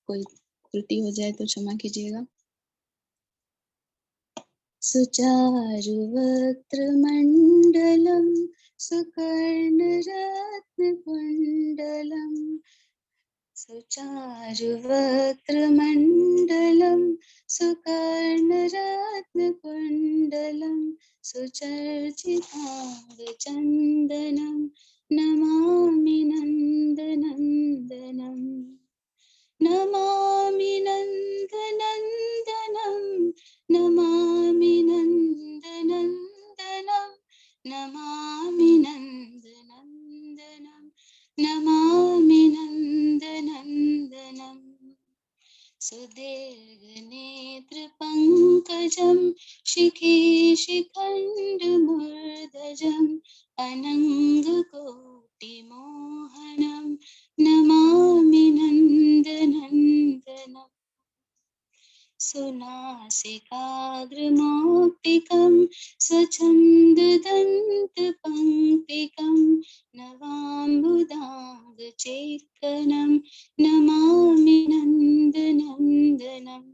कोई त्रुटि हो जाए तो क्षमा कीजिएगा। सुचारुवक्त्रमण्डलं सुकर्णरत्नकुण्डलम्, सुचारुवक्त्रमण्डलं सुकर्णरत्नकुण्डलं, सुचर्चिताङ्गचन्दनं नमामि नन्दनन्दनम्, नमामि नन्दनन्दनं, नमामि नन्दनन्दनं, नमामि नन्दनन्दनं, नमामि नन्दनन्दनम्। सुदीर्घनेत्रपङ्कजं शिखे शिखण्डमूर्धजम्, अनङ्गकोटिमोहनं नमामि नन्दनन्दनम्। सुनासिकाग्रमौक्तिकं स्वच्छन्ददन्तपङ्क्तिकं, नवाम्बुदाङ्गचेक्कनं नमामि नन्दनन्दनम्,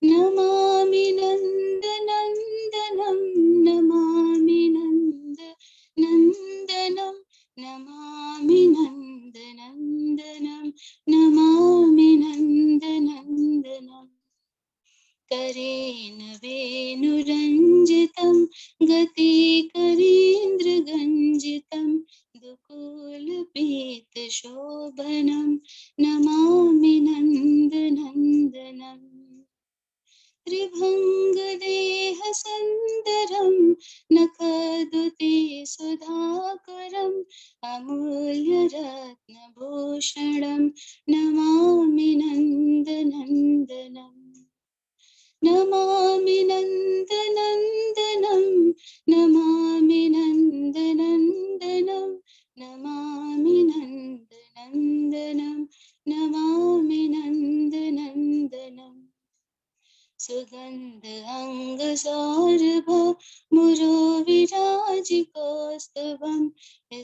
नमामि नन्दनन्दनं, नमामि नन्दनन्दनं, नमामि नन्दनन्दनं, नमामि नन्दनन्दनम्। करेण वेणुरञ्जितं गतिकरीन्द्रगञ्जितं, दुकूलपीतशोभनं नमामि नन्दनन्दनम्। त्रिभङ्गदेहसुन्दरं नखद्युति सुधाकरम्, अमूल्यरत्नभूषणं नमामि नन्दनन्दनम्, नमामि नन्दनन्दनं, नमामि नन्दनन्दनं, नमामि नन्दनन्दनं, नमामि नन्दनन्दनम्। सुगन्ध अङ्गसौरभ मुरोविराजिकौस्तुभं,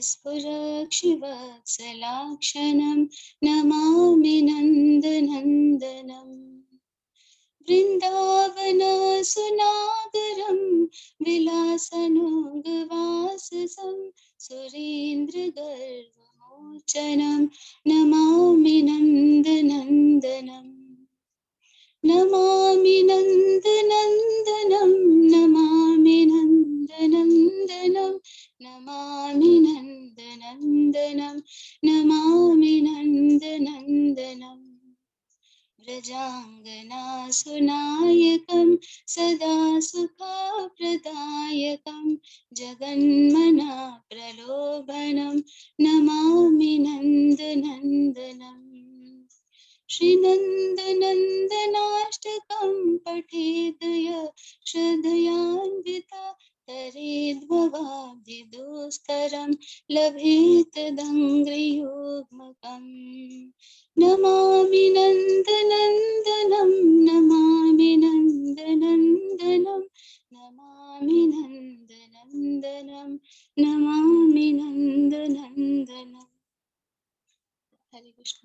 स्फुरक्षिवत्सलाक्षणं नमामि नन्दनन्दनम्। वृन्दावनसुनागरं विलासनुगवाससं, सुरेन्द्रगर्वमोचनं नमामि नन्दनन्दनम्, नमामि नन्दनन्दनं, नमामि नन्दनन्दनं, नमामि नन्दनन्दनं, नमामि नन्दनन्दनम्। व्रजाङ्गनासुनायकं सदा सुखप्रदायकं, जगन्मना प्रलोभनं नमामि नन्दनन्दनम्। श्रीनन्दनन्दनाष्टकं पठेद् य श्रद्धयान्विता, तरेद्भवाब्धिदुस्तरं लभेतदङ्घ्रियुग्मकम् नमामि नन्दनन्दनं नमामि नन्दनन्दनं नमामि नन्दनन्दनं नमामि नन्दनन्दनं। हरे कृष्ण।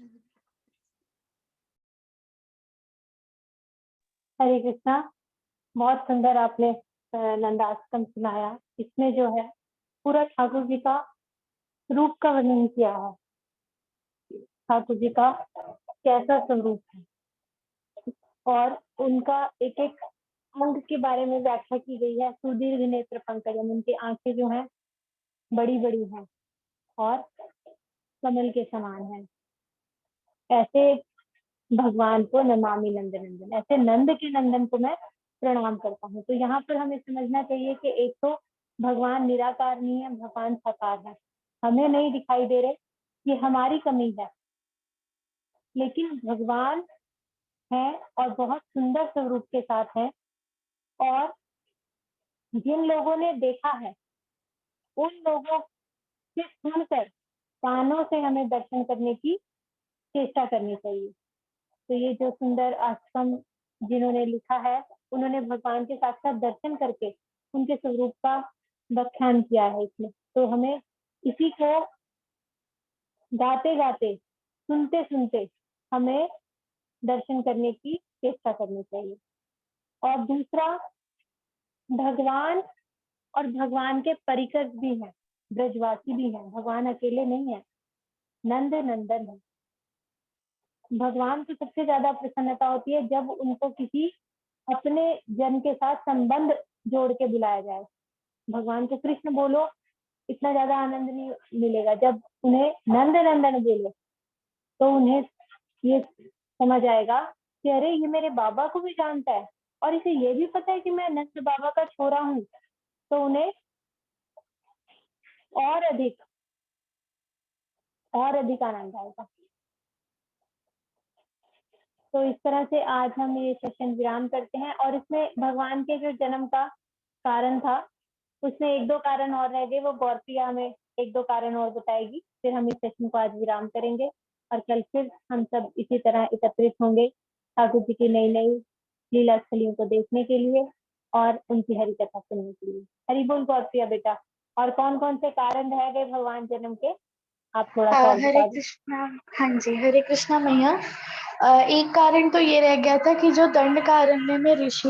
हरे कृष्णा। बहुत सुंदर आपने नंदाष्टकम सुनाया। इसमें जो है पूरा ठाकुर जी का रूप का वर्णन किया है, ठाकुर जी का कैसा स्वरूप है और उनका एक एक अंग के बारे में व्याख्या की गई है। सुदीर्घ नेत्र पंकजम, उनकी आंखें जो हैं बड़ी बड़ी हैं और कमल के समान है। ऐसे भगवान को नमामि नंद नंदन, ऐसे नंद के नंदन को मैं प्रणाम करता हूँ। तो यहाँ पर हमें समझना चाहिए कि एक तो भगवान निराकार नहीं है, भगवान साकार है। हमें नहीं दिखाई दे रहे, ये हमारी कमी है, लेकिन भगवान है और बहुत सुंदर स्वरूप के साथ है। और जिन लोगों ने देखा है उन लोगों से सुनकर कानों से हमें दर्शन करने की चेष्टा करनी चाहिए। तो ये जो सुंदर अष्टकम जिन्होंने लिखा है, उन्होंने भगवान के साक्षात दर्शन करके उनके स्वरूप का व्याख्यान किया है इसमें। तो हमें इसी को गाते गाते, सुनते सुनते हमें दर्शन करने की चेष्टा करनी चाहिए। और दूसरा, भगवान और भगवान के परिकर भी हैं, ब्रजवासी भी हैं। भगवान अकेले नहीं है, नंद नंदन है। भगवान को सबसे ज्यादा प्रसन्नता होती है जब उनको किसी अपने जन के साथ संबंध जोड़ के बुलाया जाए। भगवान को कृष्ण बोलो, इतना ज्यादा आनंद नहीं मिलेगा। जब उन्हें नंद नंदन बोलो तो उन्हें ये समझ आएगा कि अरे ये मेरे बाबा को भी जानता है और इसे ये भी पता है कि मैं नंद बाबा का छोरा हूँ। तो उन्हें और अधिक आनंद आएगा। तो इस तरह से आज हम ये सेशन विराम करते हैं। और इसमें भगवान के जो जन्म का कारण था, उसमें एक दो कारण और रह गए, वो गौरप्रिया हमें एक दो कारण और बताएगी। फिर हम इस सेशन को आज विराम करेंगे और कल फिर हम सब इसी तरह एकत्रित होंगे ठाकुर जी की नई नई लीला स्थलियों को देखने के लिए और उनकी हरि कथा सुनने के लिए। हरि बोल गौरप्रिया बेटा। और कौन कौन से कारण रह गए भगवान जन्म के, आप थोड़ा सा और हरे बता दें। कृष्णा। हाँ जी, हरे कृष्णा मैया। एक कारण तो ये रह गया था कि जो दंडकारण्य में ऋषि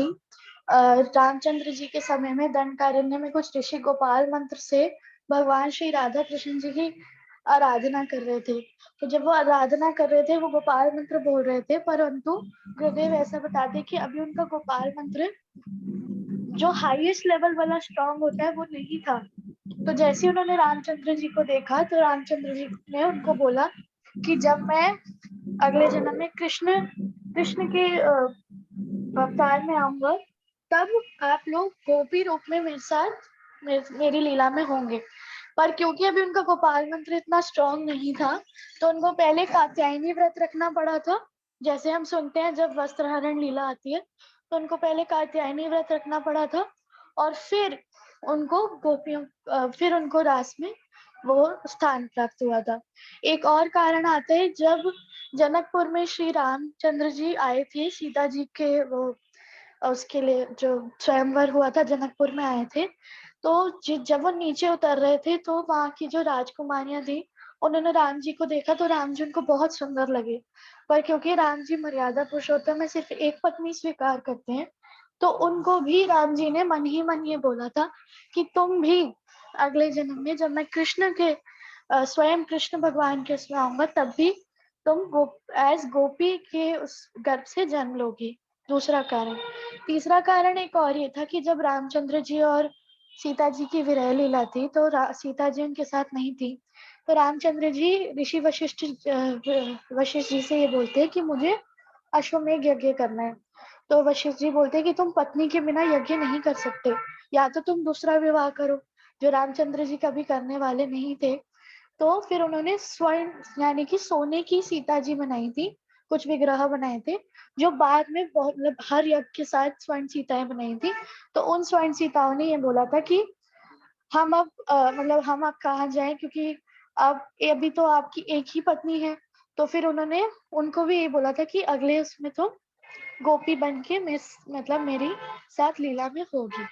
रामचंद्र जी के समय में दंडकारण्य में कुछ ऋषि गोपाल मंत्र से भगवान श्री राधा कृष्ण जी की आराधना कर रहे थे। तो जब वो आराधना कर रहे थे, वो गोपाल मंत्र बोल रहे थे, परंतु गुरुदेव ऐसा बताते कि अभी उनका गोपाल मंत्र जो हाईएस्ट लेवल वाला स्ट्रॉन्ग होता है वो नहीं था। तो जैसे उन्होंने रामचंद्र जी को देखा तो रामचंद्र जी ने उनको बोला कि जब मैं अगले जन्म में कृष्ण के अवतार में आऊंगा, तब आप लोग गोपी रूप में मेरे साथ मेरी लीला में होंगे। पर क्योंकि अभी उनका गोपाल मंत्र इतना स्ट्रॉन्ग नहीं था, तो उनको पहले कात्यायनी व्रत रखना पड़ा था। जैसे हम सुनते हैं जब वस्त्रहरण लीला आती है, तो उनको पहले कात्यायनी व्रत रखना पड़ा था और फिर उनको रास में वो स्थान प्राप्त हुआ था। एक और कारण आता है, जब जनकपुर में श्री रामचंद्र जी आए थे सीता जी के वो उसके लिए जो स्वयंवर हुआ था, जनकपुर में आए थे। तो जब वो नीचे उतर रहे थे तो वहाँ की जो राजकुमारियां थी, उन्होंने राम जी को देखा तो राम जी उनको बहुत सुंदर लगे। पर क्योंकि राम जी मर्यादा पुरुषोत्तम में सिर्फ एक पत्नी स्वीकार करते हैं, तो उनको भी राम जी ने मन ही मन ये बोला था कि तुम भी अगले जन्म में जब मैं कृष्ण के स्वयं कृष्ण भगवान के उसमें आऊंगा, तब भी तुम एज गोपी के उस गर्भ से जन्म लोगी। दूसरा कारण। तीसरा कारण एक और ये था कि जब रामचंद्र जी और सीता जी की विरह लीला थी, तो सीता जी उनके साथ नहीं थी। तो रामचंद्र जी ऋषि वशिष्ठ जी से ये बोलते हैं कि मुझे अश्वमेघ यज्ञ करना है। तो वशिष्ठ जी बोलते हैं कि तुम पत्नी के बिना यज्ञ नहीं कर सकते, या तो तुम दूसरा विवाह करो, जो रामचंद्र जी कभी करने वाले नहीं थे। तो फिर उन्होंने स्वर्ण यानी कि सोने की सीता जी बनाई थी, कुछ विग्रह बनाए थे, जो बाद में बहुत मतलब हर यज्ञ के साथ स्वर्ण सीताएं बनाई थी। तो उन स्वर्ण सीताओं ने ये बोला था कि हम अब मतलब हम अब कहाँ जाएं, क्योंकि अब अभी तो आपकी एक ही पत्नी है। तो फिर उन्होंने उनको भी ये बोला था कि अगले उसमें तो गोपी बन के मतलब मेरी साथ लीला में होगी।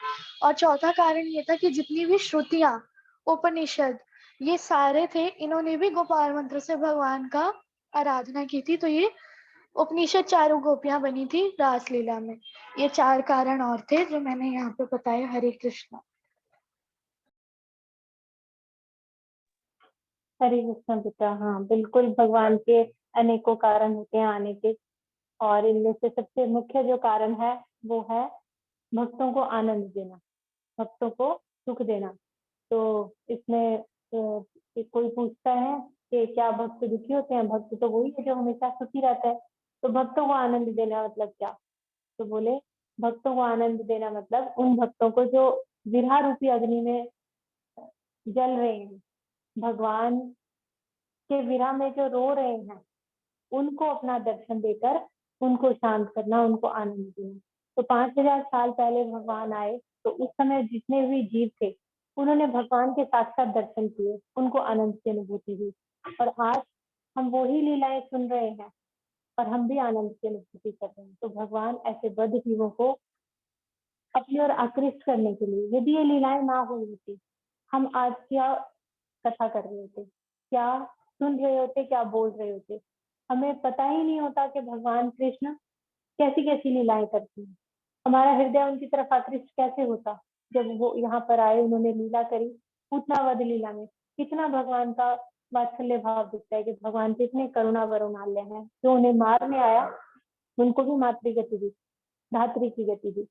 और चौथा कारण ये था कि जितनी भी श्रुतियां, उपनिषद, ये सारे थे, इन्होंने भी गोपाल मंत्र से भगवान का आराधना की थी। तो ये उपनिषद चारों गोपियां बनी थी रासलीला में। ये 4 कारण और थे जो मैंने यहाँ पे बताए। हरे कृष्णा। हरे कृष्ण बेटा। हाँ बिल्कुल, भगवान के अनेकों कारण होते हैं आने के, और इनमें से सबसे मुख्य जो कारण है वो है भक्तों को आनंद देना, भक्तों को सुख देना। तो इसमें कोई पूछता है कि क्या भक्त दुखी होते हैं? भक्त तो वही है जो हमेशा सुखी रहता है। तो भक्तों को आनंद देना मतलब क्या? तो बोले भक्तों को आनंद देना मतलब उन भक्तों को जो विरह रूपी अग्नि में जल रहे हैं, भगवान के विरह में जो रो रहे हैं, उनको अपना दर्शन देकर उनको शांत करना, उनको आनंद देना। तो 5000 साल पहले भगवान आए, तो उस समय जितने भी जीव थे उन्होंने भगवान के साक्षात दर्शन किए, उनको आनंद की अनुभूति हुई। और आज हम वही लीलाएं सुन रहे हैं और हम भी आनंद की अनुभूति कर रहे हैं। तो भगवान ऐसे बद्ध जीवों को अपनी ओर आकृष्ट करने के लिए, यदि ये लीलाएं ना हुई होती, हम आज क्या कथा कर रहे होते, क्या सुन रहे होते, क्या बोल रहे होते? हमें पता ही नहीं होता कि भगवान कृष्ण कैसी कैसी लीलाएं करते हैं। हमारा हृदय उनकी तरफ आकृष्ट कैसे होता जब वो यहाँ पर आए, उन्होंने लीला करी। पूतनावध लीला में कितना भगवान का वात्सल्य भाव दिखता है कि भगवान कितने करुणा वरुणालय हैं। जो उन्हें मारने आया उनको भी मातृ गति दी, धात्री की गति दी।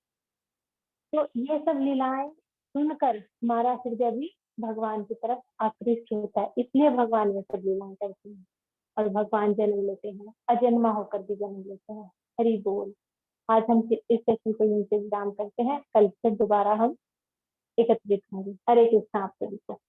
तो ये सब लीलाएं सुनकर हमारा हृदय भी भगवान की तरफ आकृष्ट होता है, इसलिए भगवान ये सब लीलाएं करते हैं। और भगवान जन्म लेते हैं, अजन्मा होकर भी जन्म लेते हैं। हरि बोल। आज हम इस सेशन को यहीं से विराम करते हैं, कल फिर दोबारा हम एकत्रित होंगे। हरे कृष्ण आप सभी को।